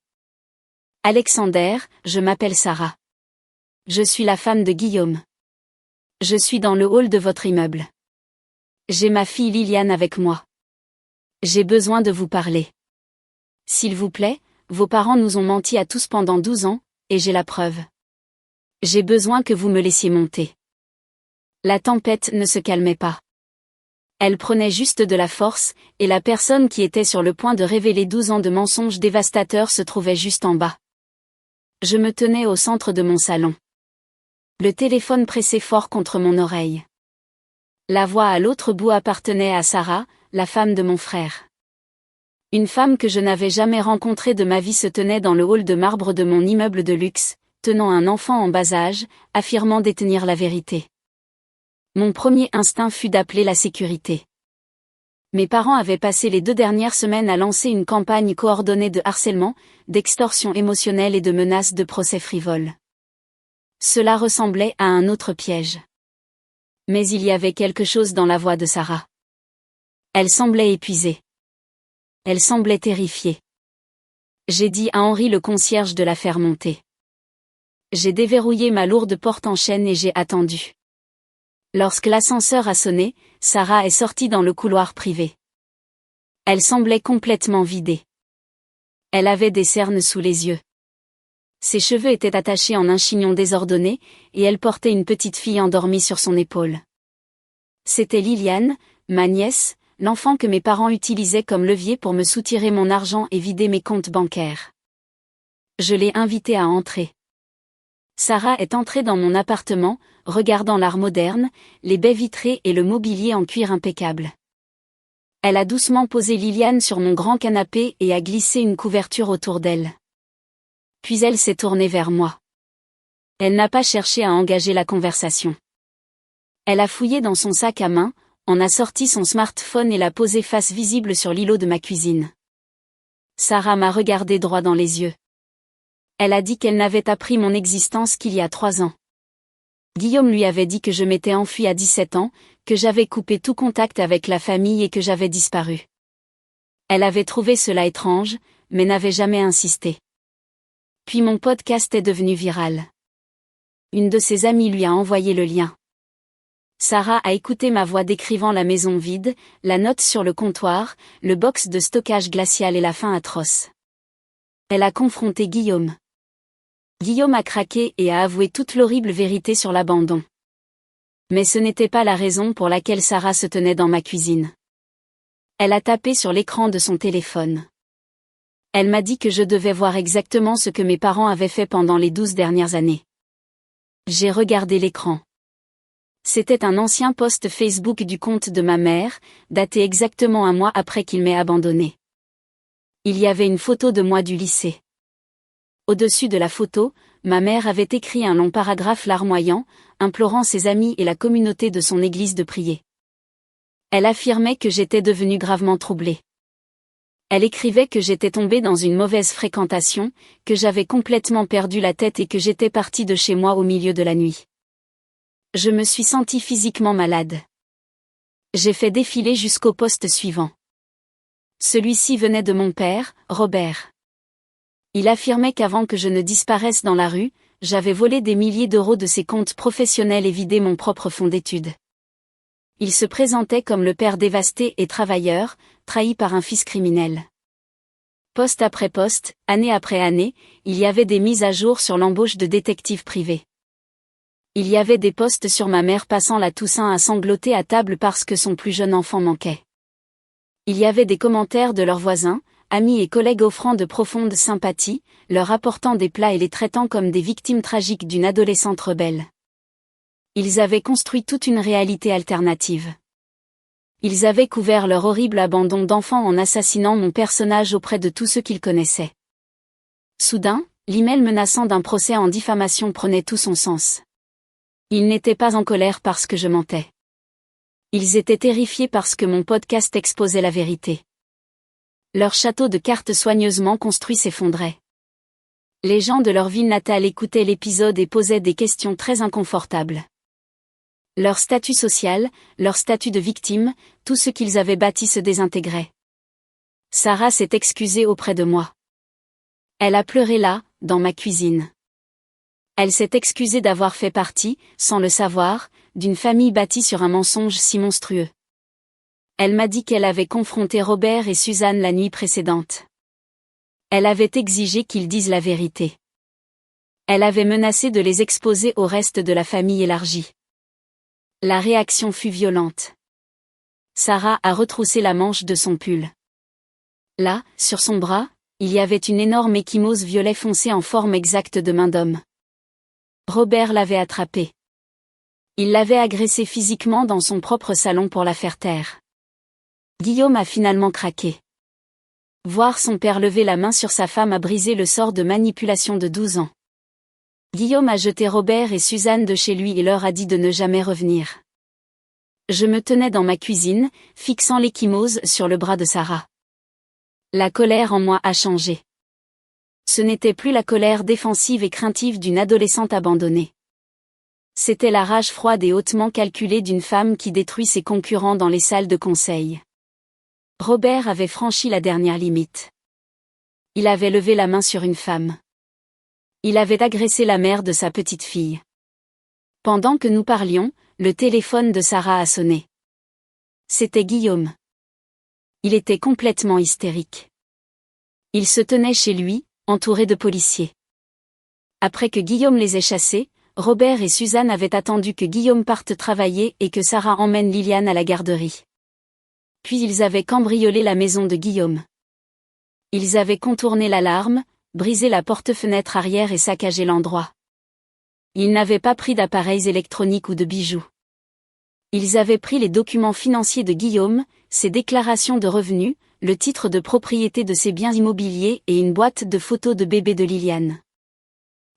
Speaker 1: Alexander, je m'appelle Sarah. Je suis la femme de Guillaume. Je suis dans le hall de votre immeuble. J'ai ma fille Liliane avec moi. J'ai besoin de vous parler. S'il vous plaît, vos parents nous ont menti à tous pendant 12 ans, et j'ai la preuve. J'ai besoin que vous me laissiez monter. La tempête ne se calmait pas. Elle prenait juste de la force, et la personne qui était sur le point de révéler 12 ans de mensonges dévastateurs se trouvait juste en bas. Je me tenais au centre de mon salon. Le téléphone pressait fort contre mon oreille. La voix à l'autre bout appartenait à Sarah, la femme de mon frère. Une femme que je n'avais jamais rencontrée de ma vie se tenait dans le hall de marbre de mon immeuble de luxe, tenant un enfant en bas âge, affirmant détenir la vérité. Mon premier instinct fut d'appeler la sécurité. Mes parents avaient passé les 2 dernières semaines à lancer une campagne coordonnée de harcèlement, d'extorsion émotionnelle et de menaces de procès frivoles. Cela ressemblait à un autre piège. Mais il y avait quelque chose dans la voix de Sarah. Elle semblait épuisée. Elle semblait terrifiée. J'ai dit à Henri le concierge de la faire monter. J'ai déverrouillé ma lourde porte en chêne et j'ai attendu. Lorsque l'ascenseur a sonné, Sarah est sortie dans le couloir privé. Elle semblait complètement vidée. Elle avait des cernes sous les yeux. Ses cheveux étaient attachés en un chignon désordonné, et elle portait une petite fille endormie sur son épaule. C'était Liliane, ma nièce, l'enfant que mes parents utilisaient comme levier pour me soutirer mon argent et vider mes comptes bancaires. Je l'ai invitée à entrer. Sarah est entrée dans mon appartement, regardant l'art moderne, les baies vitrées et le mobilier en cuir impeccable. Elle a doucement posé Liliane sur mon grand canapé et a glissé une couverture autour d'elle. Puis elle s'est tournée vers moi. Elle n'a pas cherché à engager la conversation. Elle a fouillé dans son sac à main, en a sorti son smartphone et l'a posé face visible sur l'îlot de ma cuisine. Sarah m'a regardé droit dans les yeux. Elle a dit qu'elle n'avait appris mon existence qu'il y a 3 ans. Guillaume lui avait dit que je m'étais enfuie à 17 ans, que j'avais coupé tout contact avec la famille et que j'avais disparu. Elle avait trouvé cela étrange, mais n'avait jamais insisté. Puis mon podcast est devenu viral. Une de ses amies lui a envoyé le lien. Sarah a écouté ma voix décrivant la maison vide, la note sur le comptoir, le box de stockage glacial et la faim atroce. Elle a confronté Guillaume. Guillaume a craqué et a avoué toute l'horrible vérité sur l'abandon. Mais ce n'était pas la raison pour laquelle Sarah se tenait dans ma cuisine. Elle a tapé sur l'écran de son téléphone. Elle m'a dit que je devais voir exactement ce que mes parents avaient fait pendant les 12 dernières années. J'ai regardé l'écran. C'était un ancien post Facebook du compte de ma mère, daté exactement 1 mois après qu'il m'ait abandonné. Il y avait une photo de moi du lycée. Au-dessus de la photo, ma mère avait écrit un long paragraphe larmoyant, implorant ses amis et la communauté de son église de prier. Elle affirmait que j'étais devenue gravement troublée. Elle écrivait que j'étais tombée dans une mauvaise fréquentation, que j'avais complètement perdu la tête et que j'étais partie de chez moi au milieu de la nuit. Je me suis sentie physiquement malade. J'ai fait défiler jusqu'au poste suivant. Celui-ci venait de mon père, Robert. Il affirmait qu'avant que je ne disparaisse dans la rue, j'avais volé des milliers d'euros de ses comptes professionnels et vidé mon propre fonds d'études. Il se présentait comme le père dévasté et travailleur, trahi par un fils criminel. Poste après poste, année après année, il y avait des mises à jour sur l'embauche de détectives privés. Il y avait des posts sur ma mère passant la Toussaint à sangloter à table parce que son plus jeune enfant manquait. Il y avait des commentaires de leurs voisins, amis et collègues offrant de profondes sympathies, leur apportant des plats et les traitant comme des victimes tragiques d'une adolescente rebelle. Ils avaient construit toute une réalité alternative. Ils avaient couvert leur horrible abandon d'enfant en assassinant mon personnage auprès de tous ceux qu'ils connaissaient. Soudain, l'email menaçant d'un procès en diffamation prenait tout son sens. Ils n'étaient pas en colère parce que je mentais. Ils étaient terrifiés parce que mon podcast exposait la vérité. Leur château de cartes soigneusement construit s'effondrait. Les gens de leur ville natale écoutaient l'épisode et posaient des questions très inconfortables. Leur statut social, leur statut de victime, tout ce qu'ils avaient bâti se désintégrait. Sarah s'est excusée auprès de moi. Elle a pleuré là, dans ma cuisine. Elle s'est excusée d'avoir fait partie, sans le savoir, d'une famille bâtie sur un mensonge si monstrueux. Elle m'a dit qu'elle avait confronté Robert et Suzanne la nuit précédente. Elle avait exigé qu'ils disent la vérité. Elle avait menacé de les exposer au reste de la famille élargie. La réaction fut violente. Sarah a retroussé la manche de son pull. Là, sur son bras, il y avait une énorme ecchymose violet foncé en forme exacte de main d'homme. Robert l'avait attrapée. Il l'avait agressée physiquement dans son propre salon pour la faire taire. Guillaume a finalement craqué. Voir son père lever la main sur sa femme a brisé le sort de manipulation de 12 ans. Guillaume a jeté Robert et Suzanne de chez lui et leur a dit de ne jamais revenir. Je me tenais dans ma cuisine, fixant l'ecchymose sur le bras de Sarah. La colère en moi a changé. Ce n'était plus la colère défensive et craintive d'une adolescente abandonnée. C'était la rage froide et hautement calculée d'une femme qui détruit ses concurrents dans les salles de conseil. Robert avait franchi la dernière limite. Il avait levé la main sur une femme. Il avait agressé la mère de sa petite fille. Pendant que nous parlions, le téléphone de Sarah a sonné. C'était Guillaume. Il était complètement hystérique. Il se tenait chez lui, entouré de policiers. Après que Guillaume les ait chassés, Robert et Suzanne avaient attendu que Guillaume parte travailler et que Sarah emmène Liliane à la garderie. Puis ils avaient cambriolé la maison de Guillaume. Ils avaient contourné l'alarme, brisé la porte-fenêtre arrière et saccagé l'endroit. Ils n'avaient pas pris d'appareils électroniques ou de bijoux. Ils avaient pris les documents financiers de Guillaume, ses déclarations de revenus, le titre de propriété de ses biens immobiliers et une boîte de photos de bébé de Liliane.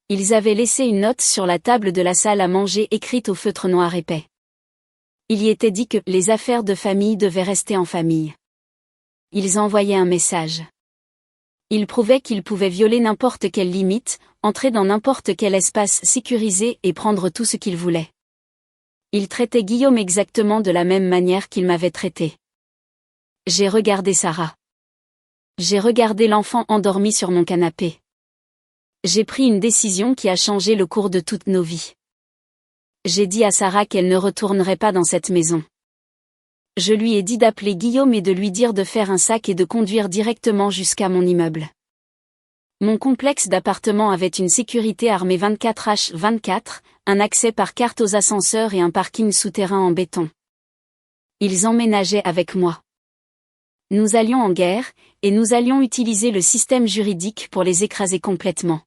Speaker 1: Ils avaient laissé une note sur la table de la salle à manger écrite au feutre noir épais. Il y était dit que les affaires de famille devaient rester en famille. Ils envoyaient un message. Ils prouvaient qu'ils pouvaient violer n'importe quelle limite, entrer dans n'importe quel espace sécurisé et prendre tout ce qu'ils voulaient. Ils traitaient Guillaume exactement de la même manière qu'ils m'avaient traité. J'ai regardé Sarah. J'ai regardé l'enfant endormi sur mon canapé. J'ai pris une décision qui a changé le cours de toutes nos vies. J'ai dit à Sarah qu'elle ne retournerait pas dans cette maison. Je lui ai dit d'appeler Guillaume et de lui dire de faire un sac et de conduire directement jusqu'à mon immeuble. Mon complexe d'appartements avait une sécurité armée 24h24, un accès par carte aux ascenseurs et un parking souterrain en béton. Ils emménageaient avec moi. Nous allions en guerre, et nous allions utiliser le système juridique pour les écraser complètement.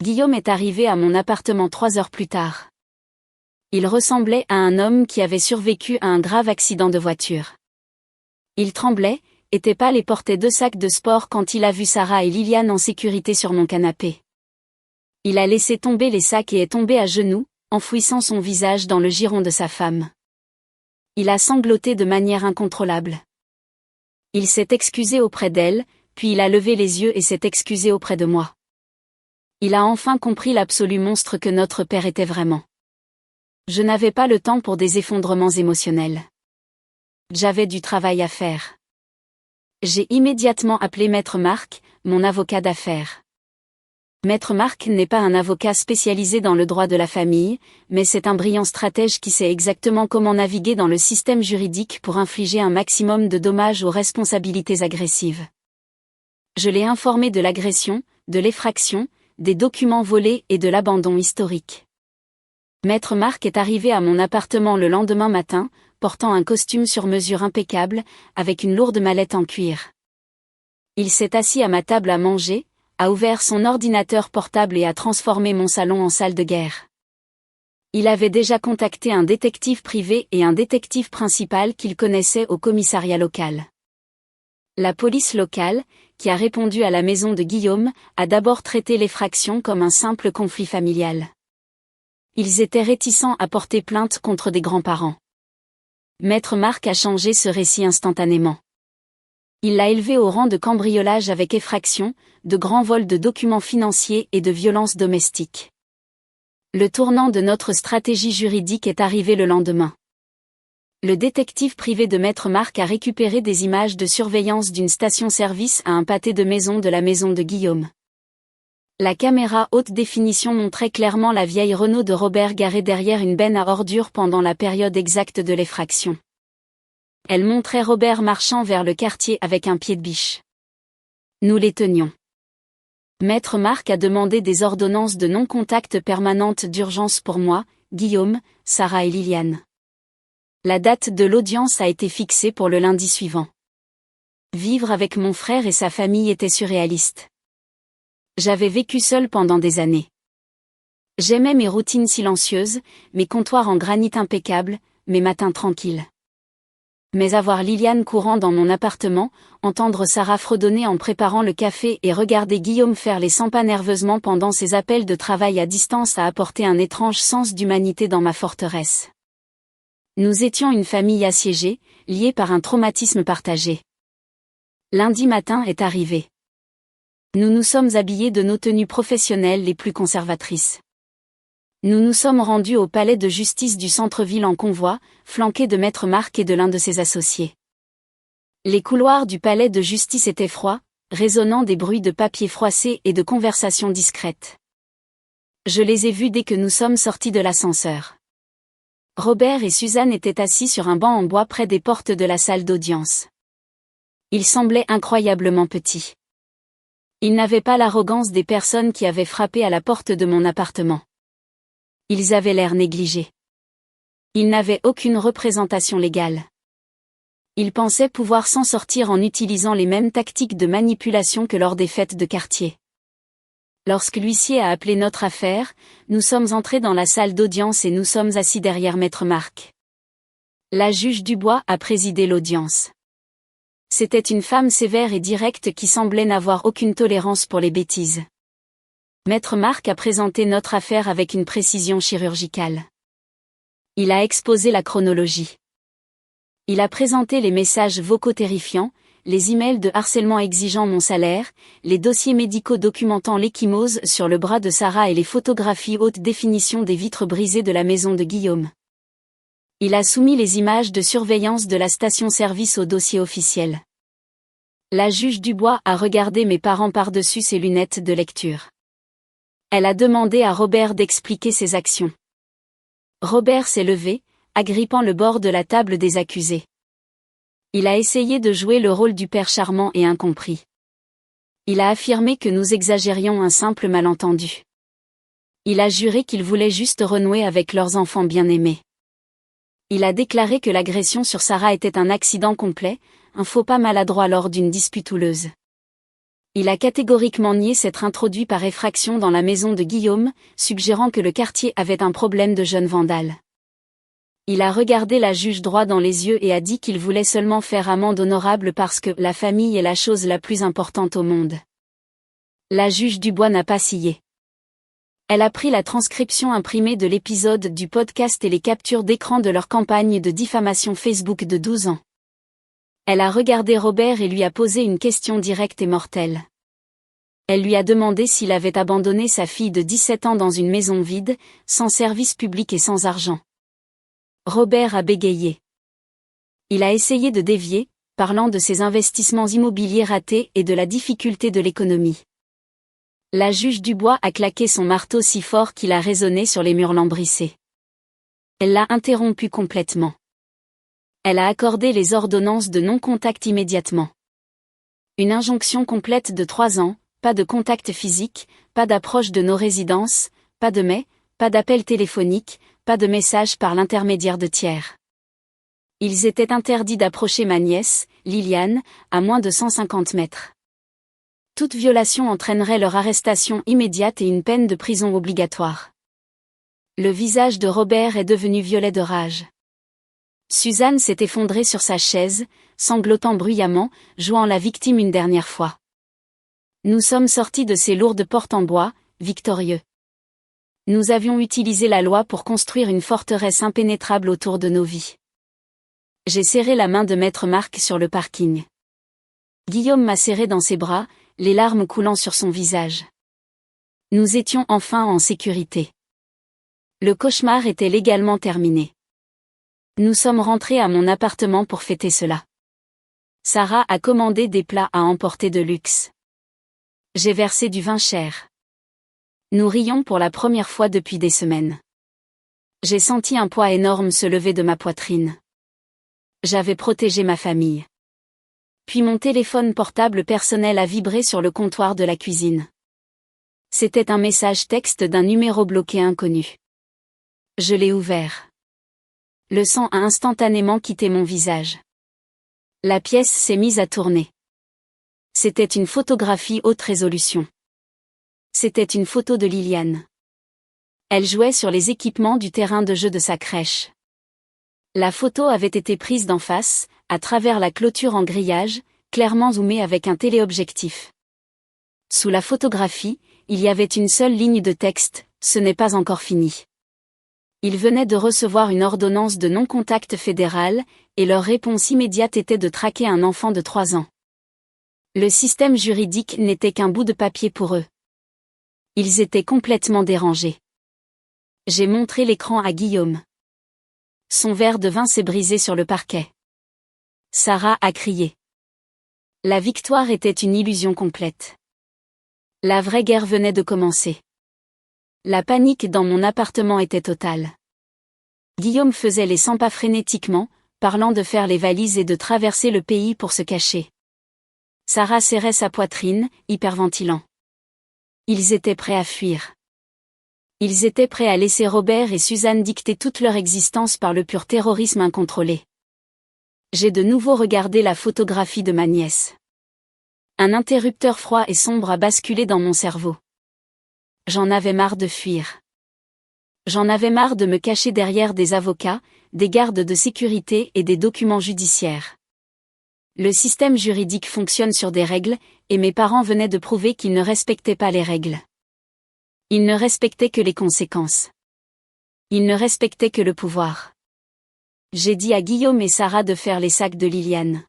Speaker 1: Guillaume est arrivé à mon appartement 3 heures plus tard. Il ressemblait à un homme qui avait survécu à un grave accident de voiture. Il tremblait, était pâle et portait 2 sacs de sport quand il a vu Sarah et Liliane en sécurité sur mon canapé. Il a laissé tomber les sacs et est tombé à genoux, enfouissant son visage dans le giron de sa femme. Il a sangloté de manière incontrôlable. Il s'est excusé auprès d'elle, puis il a levé les yeux et s'est excusé auprès de moi. Il a enfin compris l'absolu monstre que notre père était vraiment. Je n'avais pas le temps pour des effondrements émotionnels. J'avais du travail à faire. J'ai immédiatement appelé Maître Marc, mon avocat d'affaires. Maître Marc n'est pas un avocat spécialisé dans le droit de la famille, mais c'est un brillant stratège qui sait exactement comment naviguer dans le système juridique pour infliger un maximum de dommages aux responsabilités agressives. Je l'ai informé de l'agression, de l'effraction, des documents volés et de l'abandon historique. Maître Marc est arrivé à mon appartement le lendemain matin, portant un costume sur mesure impeccable, avec une lourde mallette en cuir. Il s'est assis à ma table à manger, a ouvert son ordinateur portable et a transformé mon salon en salle de guerre. Il avait déjà contacté un détective privé et un détective principal qu'il connaissait au commissariat local. La police locale, qui a répondu à la maison de Guillaume, a d'abord traité l'effraction comme un simple conflit familial. Ils étaient réticents à porter plainte contre des grands-parents. Maître Marc a changé ce récit instantanément. Il l'a élevé au rang de cambriolage avec effraction, de grands vols de documents financiers et de violences domestiques. Le tournant de notre stratégie juridique est arrivé le lendemain. Le détective privé de Maître Marc a récupéré des images de surveillance d'une station-service à un pâté de maison de la maison de Guillaume. La caméra haute définition montrait clairement la vieille Renault de Robert garée derrière une benne à ordures pendant la période exacte de l'effraction. Elle montrait Robert marchant vers le quartier avec un pied de biche. Nous les tenions. Maître Marc a demandé des ordonnances de non-contact permanentes d'urgence pour moi, Guillaume, Sarah et Liliane. La date de l'audience a été fixée pour le lundi suivant. Vivre avec mon frère et sa famille était surréaliste. J'avais vécu seul pendant des années. J'aimais mes routines silencieuses, mes comptoirs en granit impeccables, mes matins tranquilles. Mais avoir Liliane courant dans mon appartement, entendre Sarah fredonner en préparant le café et regarder Guillaume faire les 100 pas nerveusement pendant ses appels de travail à distance a apporté un étrange sens d'humanité dans ma forteresse. Nous étions une famille assiégée, liée par un traumatisme partagé. Lundi matin est arrivé. Nous nous sommes habillés de nos tenues professionnelles les plus conservatrices. Nous nous sommes rendus au palais de justice du centre-ville en convoi, flanqués de Maître Marc et de l'un de ses associés. Les couloirs du palais de justice étaient froids, résonnant des bruits de papier froissé et de conversations discrètes. Je les ai vus dès que nous sommes sortis de l'ascenseur. Robert et Suzanne étaient assis sur un banc en bois près des portes de la salle d'audience. Ils semblaient incroyablement petits. Ils n'avaient pas l'arrogance des personnes qui avaient frappé à la porte de mon appartement. Ils avaient l'air négligés. Ils n'avaient aucune représentation légale. Ils pensaient pouvoir s'en sortir en utilisant les mêmes tactiques de manipulation que lors des fêtes de quartier. Lorsque l'huissier a appelé notre affaire, nous sommes entrés dans la salle d'audience et nous sommes assis derrière Maître Marc. La juge Dubois a présidé l'audience. C'était une femme sévère et directe qui semblait n'avoir aucune tolérance pour les bêtises. Maître Marc a présenté notre affaire avec une précision chirurgicale. Il a exposé la chronologie. Il a présenté les messages vocaux terrifiants, les emails de harcèlement exigeant mon salaire, les dossiers médicaux documentant l'échymose sur le bras de Sarah et les photographies haute définition des vitres brisées de la maison de Guillaume. Il a soumis les images de surveillance de la station-service au dossier officiel. La juge Dubois a regardé mes parents par-dessus ses lunettes de lecture. Elle a demandé à Robert d'expliquer ses actions. Robert s'est levé, agrippant le bord de la table des accusés. Il a essayé de jouer le rôle du père charmant et incompris. Il a affirmé que nous exagérions un simple malentendu. Il a juré qu'ils voulaient juste renouer avec leurs enfants bien-aimés. Il a déclaré que l'agression sur Sarah était un accident complet, un faux pas maladroit lors d'une dispute houleuse. Il a catégoriquement nié s'être introduit par effraction dans la maison de Guillaume, suggérant que le quartier avait un problème de jeunes vandales. Il a regardé la juge droit dans les yeux et a dit qu'il voulait seulement faire amende honorable parce que la famille est la chose la plus importante au monde. La juge Dubois n'a pas scié. Elle a pris la transcription imprimée de l'épisode du podcast et les captures d'écran de leur campagne de diffamation Facebook de 12 ans. Elle a regardé Robert et lui a posé une question directe et mortelle. Elle lui a demandé s'il avait abandonné sa fille de 17 ans dans une maison vide, sans service public et sans argent. Robert a bégayé. Il a essayé de dévier, parlant de ses investissements immobiliers ratés et de la difficulté de l'économie. La juge Dubois a claqué son marteau si fort qu'il a résonné sur les murs lambrissés. Elle l'a interrompu complètement. Elle a accordé les ordonnances de non-contact immédiatement. Une injonction complète de 3 ans, pas de contact physique, pas d'approche de nos résidences, pas de mails, pas d'appel téléphonique, pas de messages par l'intermédiaire de tiers. Ils étaient interdits d'approcher ma nièce, Liliane, à moins de 150 mètres. Toute violation entraînerait leur arrestation immédiate et une peine de prison obligatoire. Le visage de Robert est devenu violet de rage. Suzanne s'est effondrée sur sa chaise, sanglotant bruyamment, jouant la victime une dernière fois. Nous sommes sortis de ces lourdes portes en bois, victorieux. Nous avions utilisé la loi pour construire une forteresse impénétrable autour de nos vies. J'ai serré la main de maître Marc sur le parking. Guillaume m'a serré dans ses bras, les larmes coulant sur son visage. Nous étions enfin en sécurité. Le cauchemar était légalement terminé. Nous sommes rentrés à mon appartement pour fêter cela. Sarah a commandé des plats à emporter de luxe. J'ai versé du vin cher. Nous rions pour la première fois depuis des semaines. J'ai senti un poids énorme se lever de ma poitrine. J'avais protégé ma famille. Puis mon téléphone portable personnel a vibré sur le comptoir de la cuisine. C'était un message texte d'un numéro bloqué inconnu. Je l'ai ouvert. Le sang a instantanément quitté mon visage. La pièce s'est mise à tourner. C'était une photographie haute résolution. C'était une photo de Liliane. Elle jouait sur les équipements du terrain de jeu de sa crèche. La photo avait été prise d'en face, à travers la clôture en grillage, clairement zoomée avec un téléobjectif. Sous la photographie, il y avait une seule ligne de texte, « Ce n'est pas encore fini ». Ils venaient de recevoir une ordonnance de non-contact fédérale, et leur réponse immédiate était de traquer un enfant de 3 ans. Le système juridique n'était qu'un bout de papier pour eux. Ils étaient complètement dérangés. J'ai montré l'écran à Guillaume. Son verre de vin s'est brisé sur le parquet. Sarah a crié. La victoire était une illusion complète. La vraie guerre venait de commencer. La panique dans mon appartement était totale. Guillaume faisait les 100 pas frénétiquement, parlant de faire les valises et de traverser le pays pour se cacher. Sarah serrait sa poitrine, hyperventilant. Ils étaient prêts à fuir. Ils étaient prêts à laisser Robert et Suzanne dicter toute leur existence par le pur terrorisme incontrôlé. J'ai de nouveau regardé la photographie de ma nièce. Un interrupteur froid et sombre a basculé dans mon cerveau. J'en avais marre de fuir. J'en avais marre de me cacher derrière des avocats, des gardes de sécurité et des documents judiciaires. Le système juridique fonctionne sur des règles, et mes parents venaient de prouver qu'ils ne respectaient pas les règles. Ils ne respectaient que les conséquences. Il ne respectait que le pouvoir. J'ai dit à Guillaume et Sarah de faire les sacs de Liliane.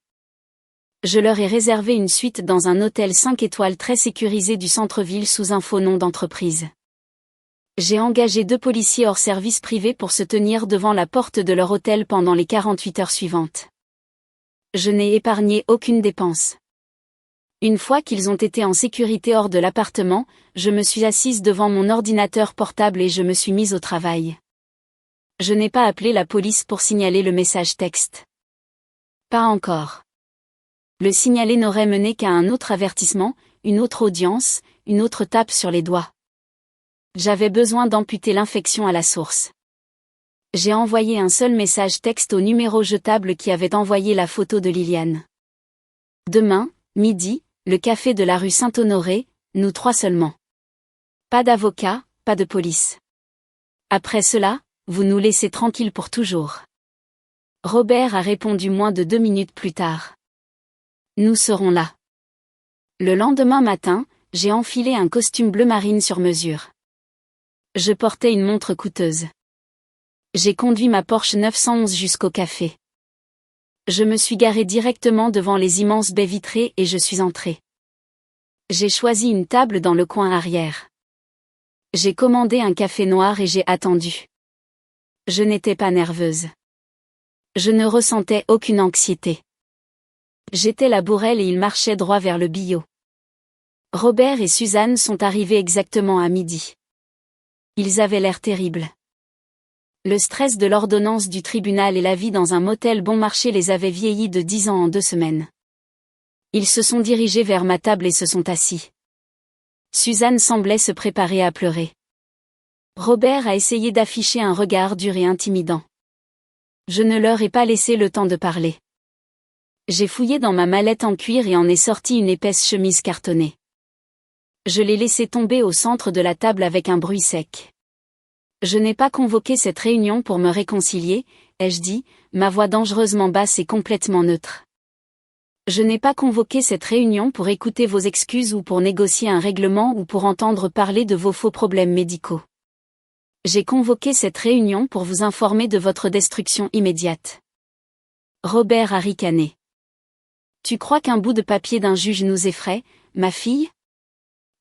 Speaker 1: Je leur ai réservé une suite dans un hôtel 5 étoiles très sécurisé du centre-ville sous un faux nom d'entreprise. J'ai engagé 2 policiers hors service privé pour se tenir devant la porte de leur hôtel pendant les 48 heures suivantes. Je n'ai épargné aucune dépense. Une fois qu'ils ont été en sécurité hors de l'appartement, je me suis assise devant mon ordinateur portable et je me suis mise au travail. Je n'ai pas appelé la police pour signaler le message texte. Pas encore. Le signaler n'aurait mené qu'à un autre avertissement, une autre audience, une autre tape sur les doigts. J'avais besoin d'amputer l'infection à la source. J'ai envoyé un seul message texte au numéro jetable qui avait envoyé la photo de Liliane. Demain, midi, le café de la rue Saint-Honoré, nous 3 seulement. Pas d'avocat, pas de police. Après cela, vous nous laissez tranquilles pour toujours. Robert a répondu moins de 2 minutes plus tard. Nous serons là. Le lendemain matin, j'ai enfilé un costume bleu marine sur mesure. Je portais une montre coûteuse. J'ai conduit ma Porsche 911 jusqu'au café. Je me suis garé directement devant les immenses baies vitrées et je suis entré. J'ai choisi une table dans le coin arrière. J'ai commandé un café noir et j'ai attendu. Je n'étais pas nerveuse. Je ne ressentais aucune anxiété. J'étais la bourrelle et il marchait droit vers le billot. Robert et Suzanne sont arrivés exactement à midi. Ils avaient l'air terribles. Le stress de l'ordonnance du tribunal et la vie dans un motel bon marché les avaient vieillis de 10 ans en 2 semaines. Ils se sont dirigés vers ma table et se sont assis. Suzanne semblait se préparer à pleurer. Robert a essayé d'afficher un regard dur et intimidant. Je ne leur ai pas laissé le temps de parler. J'ai fouillé dans ma mallette en cuir et en ai sorti une épaisse chemise cartonnée. Je l'ai laissée tomber au centre de la table avec un bruit sec. Je n'ai pas convoqué cette réunion pour me réconcilier, ai-je dit, ma voix dangereusement basse et complètement neutre. Je n'ai pas convoqué cette réunion pour écouter vos excuses ou pour négocier un règlement ou pour entendre parler de vos faux problèmes médicaux. J'ai convoqué cette réunion pour vous informer de votre destruction immédiate. Robert a ricané. Tu crois qu'un bout de papier d'un juge nous effraie, ma fille?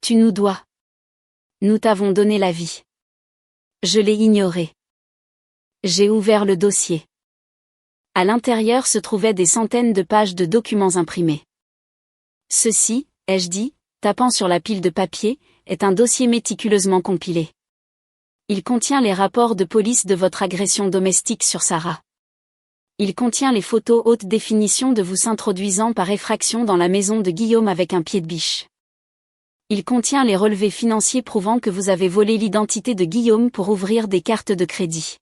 Speaker 1: Tu nous dois. Nous t'avons donné la vie. Je l'ai ignoré. J'ai ouvert le dossier. À l'intérieur se trouvaient des centaines de pages de documents imprimés. Ceci, ai-je dit, tapant sur la pile de papier, est un dossier méticuleusement compilé. Il contient les rapports de police de votre agression domestique sur Sarah. Il contient les photos haute définition de vous s'introduisant par effraction dans la maison de Guillaume avec un pied de biche. Il contient les relevés financiers prouvant que vous avez volé l'identité de Guillaume pour ouvrir des cartes de crédit.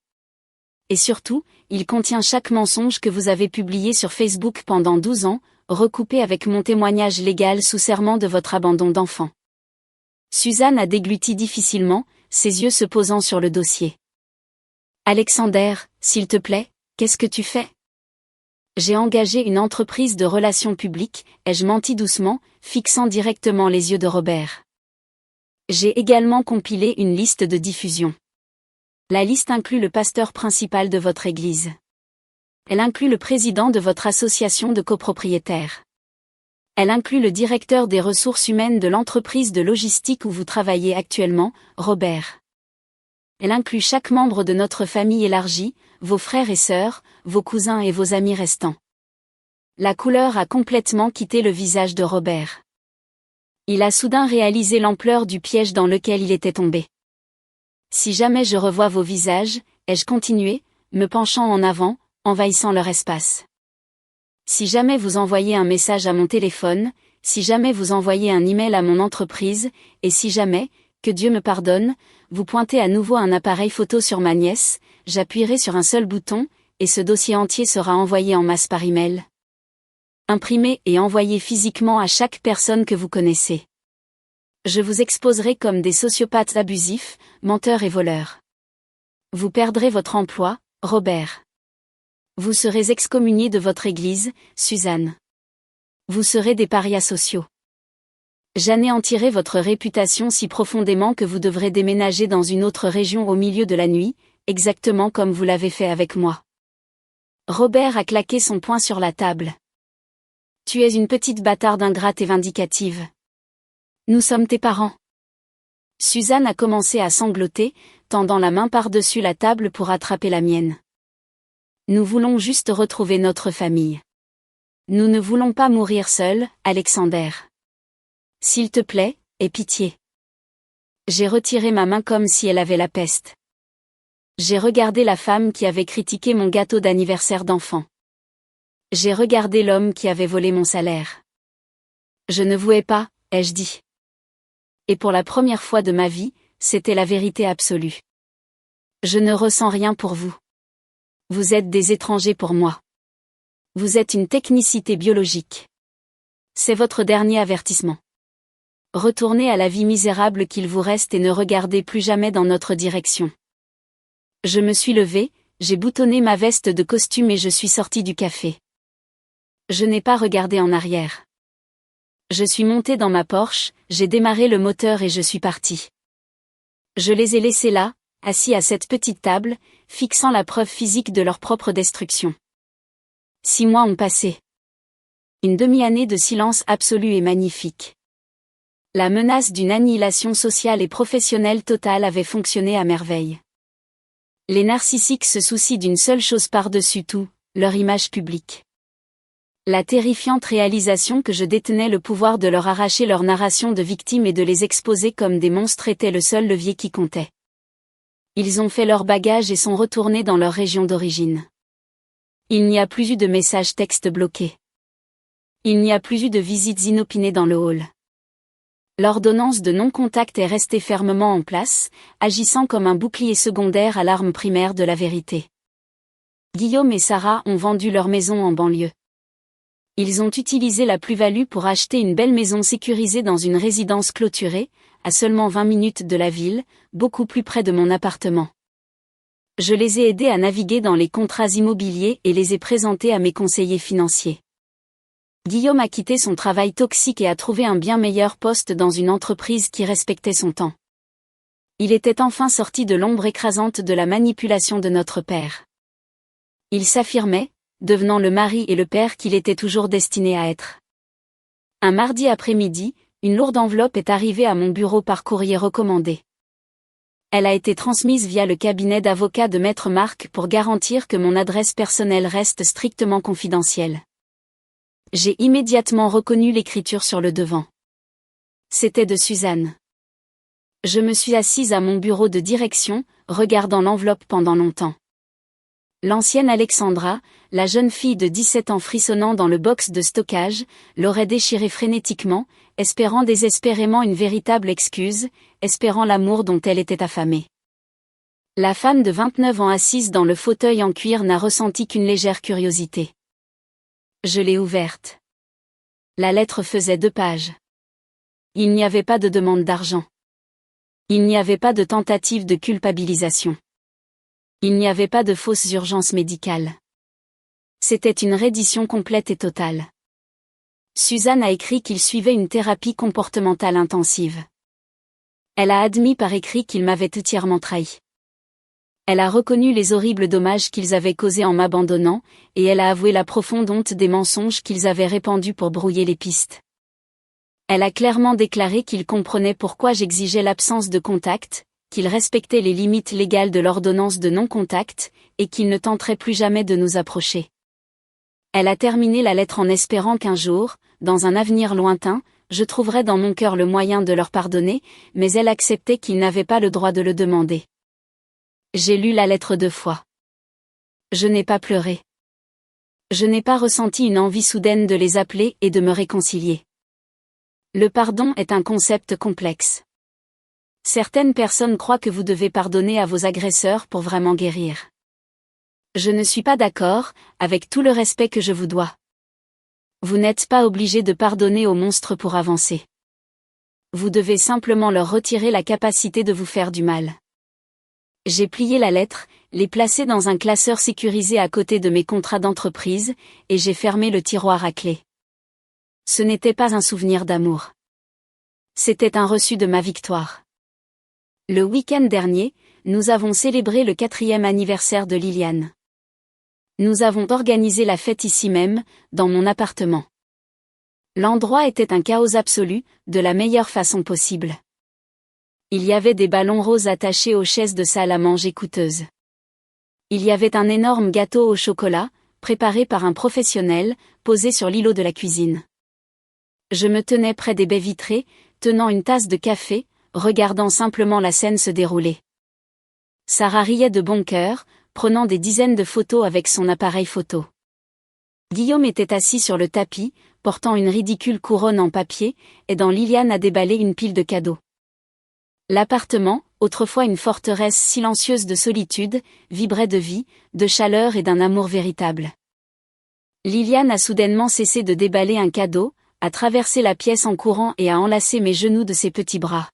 Speaker 1: Et surtout, il contient chaque mensonge que vous avez publié sur Facebook pendant 12 ans, recoupé avec mon témoignage légal sous serment de votre abandon d'enfant. Suzanne a dégluti difficilement, ses yeux se posant sur le dossier. Alexander, s'il te plaît, qu'est-ce que tu fais? J'ai engagé une entreprise de relations publiques, ai-je menti doucement, fixant directement les yeux de Robert. J'ai également compilé une liste de diffusion. La liste inclut le pasteur principal de votre église. Elle inclut le président de votre association de copropriétaires. Elle inclut le directeur des ressources humaines de l'entreprise de logistique où vous travaillez actuellement, Robert. Elle inclut chaque membre de notre famille élargie, vos frères et sœurs, vos cousins et vos amis restants. La couleur a complètement quitté le visage de Robert. Il a soudain réalisé l'ampleur du piège dans lequel il était tombé. Si jamais je revois vos visages, ai-je continué, me penchant en avant, envahissant leur espace. Si jamais vous envoyez un message à mon téléphone, si jamais vous envoyez un email à mon entreprise, et si jamais, que Dieu me pardonne, vous pointez à nouveau un appareil photo sur ma nièce, j'appuierai sur un seul bouton, et ce dossier entier sera envoyé en masse par email. Imprimé et envoyé physiquement à chaque personne que vous connaissez. Je vous exposerai comme des sociopathes abusifs, menteurs et voleurs. Vous perdrez votre emploi, Robert. Vous serez excommunié de votre église, Suzanne. Vous serez des parias sociaux. J'anéantirai votre réputation si profondément que vous devrez déménager dans une autre région au milieu de la nuit, exactement comme vous l'avez fait avec moi. Robert a claqué son poing sur la table. Tu es une petite bâtarde ingrate et vindicative. Nous sommes tes parents. Suzanne a commencé à sangloter, tendant la main par-dessus la table pour attraper la mienne. Nous voulons juste retrouver notre famille. Nous ne voulons pas mourir seuls, Alexander. S'il te plaît, aie pitié. J'ai retiré ma main comme si elle avait la peste. J'ai regardé la femme qui avait critiqué mon gâteau d'anniversaire d'enfant. J'ai regardé l'homme qui avait volé mon salaire. Je ne vouais pas, ai-je dit. Et pour la première fois de ma vie, c'était la vérité absolue. Je ne ressens rien pour vous. Vous êtes des étrangers pour moi. Vous êtes une technicité biologique. C'est votre dernier avertissement. Retournez à la vie misérable qu'il vous reste et ne regardez plus jamais dans notre direction. Je me suis levée, j'ai boutonné ma veste de costume et je suis sortie du café. Je n'ai pas regardé en arrière. Je suis montée dans ma Porsche, j'ai démarré le moteur et je suis partie. Je les ai laissés là, assis à cette petite table, fixant la preuve physique de leur propre destruction. 6 mois ont passé. Une demi-année de silence absolu et magnifique. La menace d'une annihilation sociale et professionnelle totale avait fonctionné à merveille. Les narcissiques se soucient d'une seule chose par-dessus tout, leur image publique. La terrifiante réalisation que je détenais le pouvoir de leur arracher leur narration de victimes et de les exposer comme des monstres était le seul levier qui comptait. Ils ont fait leur bagage et sont retournés dans leur région d'origine. Il n'y a plus eu de messages textes bloqués. Il n'y a plus eu de visites inopinées dans le hall. L'ordonnance de non-contact est restée fermement en place, agissant comme un bouclier secondaire à l'arme primaire de la vérité. Guillaume et Sarah ont vendu leur maison en banlieue. Ils ont utilisé la plus-value pour acheter une belle maison sécurisée dans une résidence clôturée, à seulement 20 minutes de la ville, beaucoup plus près de mon appartement. Je les ai aidés à naviguer dans les contrats immobiliers et les ai présentés à mes conseillers financiers. Guillaume a quitté son travail toxique et a trouvé un bien meilleur poste dans une entreprise qui respectait son temps. Il était enfin sorti de l'ombre écrasante de la manipulation de notre père. Il s'affirmait, devenant le mari et le père qu'il était toujours destiné à être. Un mardi après-midi, une lourde enveloppe est arrivée à mon bureau par courrier recommandé. Elle a été transmise via le cabinet d'avocats de Maître Marc pour garantir que mon adresse personnelle reste strictement confidentielle. J'ai immédiatement reconnu l'écriture sur le devant. C'était de Suzanne. Je me suis assise à mon bureau de direction, regardant l'enveloppe pendant longtemps. L'ancienne Alexandra, la jeune fille de 17 ans frissonnant dans le box de stockage, l'aurait déchirée frénétiquement, espérant désespérément une véritable excuse, espérant l'amour dont elle était affamée. La femme de 29 ans assise dans le fauteuil en cuir n'a ressenti qu'une légère curiosité. Je l'ai ouverte. La lettre faisait 2 pages. Il n'y avait pas de demande d'argent. Il n'y avait pas de tentative de culpabilisation. Il n'y avait pas de fausses urgences médicales. C'était une reddition complète et totale. Suzanne a écrit qu'il suivait une thérapie comportementale intensive. Elle a admis par écrit qu'il m'avait entièrement trahi. Elle a reconnu les horribles dommages qu'ils avaient causés en m'abandonnant, et elle a avoué la profonde honte des mensonges qu'ils avaient répandus pour brouiller les pistes. Elle a clairement déclaré qu'il comprenait pourquoi j'exigeais l'absence de contact, qu'il respectait les limites légales de l'ordonnance de non-contact, et qu'il ne tenterait plus jamais de nous approcher. Elle a terminé la lettre en espérant qu'un jour, dans un avenir lointain, je trouverais dans mon cœur le moyen de leur pardonner, mais elle acceptait qu'ils n'avaient pas le droit de le demander. J'ai lu la lettre 2 fois. Je n'ai pas pleuré. Je n'ai pas ressenti une envie soudaine de les appeler et de me réconcilier. Le pardon est un concept complexe. Certaines personnes croient que vous devez pardonner à vos agresseurs pour vraiment guérir. Je ne suis pas d'accord, avec tout le respect que je vous dois. Vous n'êtes pas obligé de pardonner aux monstres pour avancer. Vous devez simplement leur retirer la capacité de vous faire du mal. J'ai plié la lettre, l'ai placée dans un classeur sécurisé à côté de mes contrats d'entreprise, et j'ai fermé le tiroir à clé. Ce n'était pas un souvenir d'amour. C'était un reçu de ma victoire. Le week-end dernier, nous avons célébré le 4e anniversaire de Liliane. Nous avons organisé la fête ici même, dans mon appartement. L'endroit était un chaos absolu, de la meilleure façon possible. Il y avait des ballons roses attachés aux chaises de salle à manger coûteuses. Il y avait un énorme gâteau au chocolat, préparé par un professionnel, posé sur l'îlot de la cuisine. Je me tenais près des baies vitrées, tenant une tasse de café, regardant simplement la scène se dérouler. Sarah riait de bon cœur, prenant des dizaines de photos avec son appareil photo. Guillaume était assis sur le tapis, portant une ridicule couronne en papier, aidant Liliane à déballer une pile de cadeaux. L'appartement, autrefois une forteresse silencieuse de solitude, vibrait de vie, de chaleur et d'un amour véritable. Liliane a soudainement cessé de déballer un cadeau, a traversé la pièce en courant et a enlacé mes genoux de ses petits bras.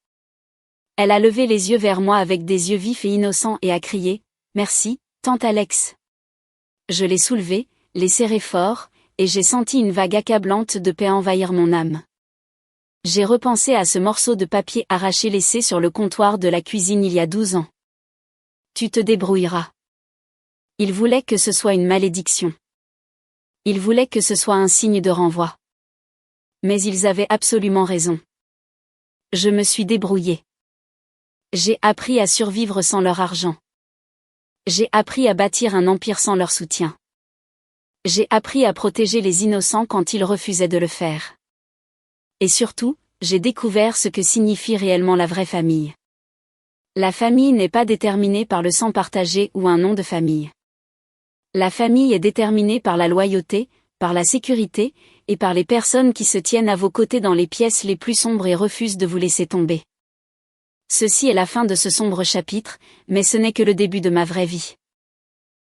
Speaker 1: Elle a levé les yeux vers moi avec des yeux vifs et innocents et a crié « Merci, tante Alex ». Je l'ai soulevée, l'ai serrée fort, et j'ai senti une vague accablante de paix envahir mon âme. J'ai repensé à ce morceau de papier arraché laissé sur le comptoir de la cuisine il y a 12 ans. Tu te débrouilleras. Il voulait que ce soit une malédiction. Il voulait que ce soit un signe de renvoi. Mais ils avaient absolument raison. Je me suis débrouillée. J'ai appris à survivre sans leur argent. J'ai appris à bâtir un empire sans leur soutien. J'ai appris à protéger les innocents quand ils refusaient de le faire. Et surtout, j'ai découvert ce que signifie réellement la vraie famille. La famille n'est pas déterminée par le sang partagé ou un nom de famille. La famille est déterminée par la loyauté, par la sécurité, et par les personnes qui se tiennent à vos côtés dans les pièces les plus sombres et refusent de vous laisser tomber. Ceci est la fin de ce sombre chapitre, mais ce n'est que le début de ma vraie vie.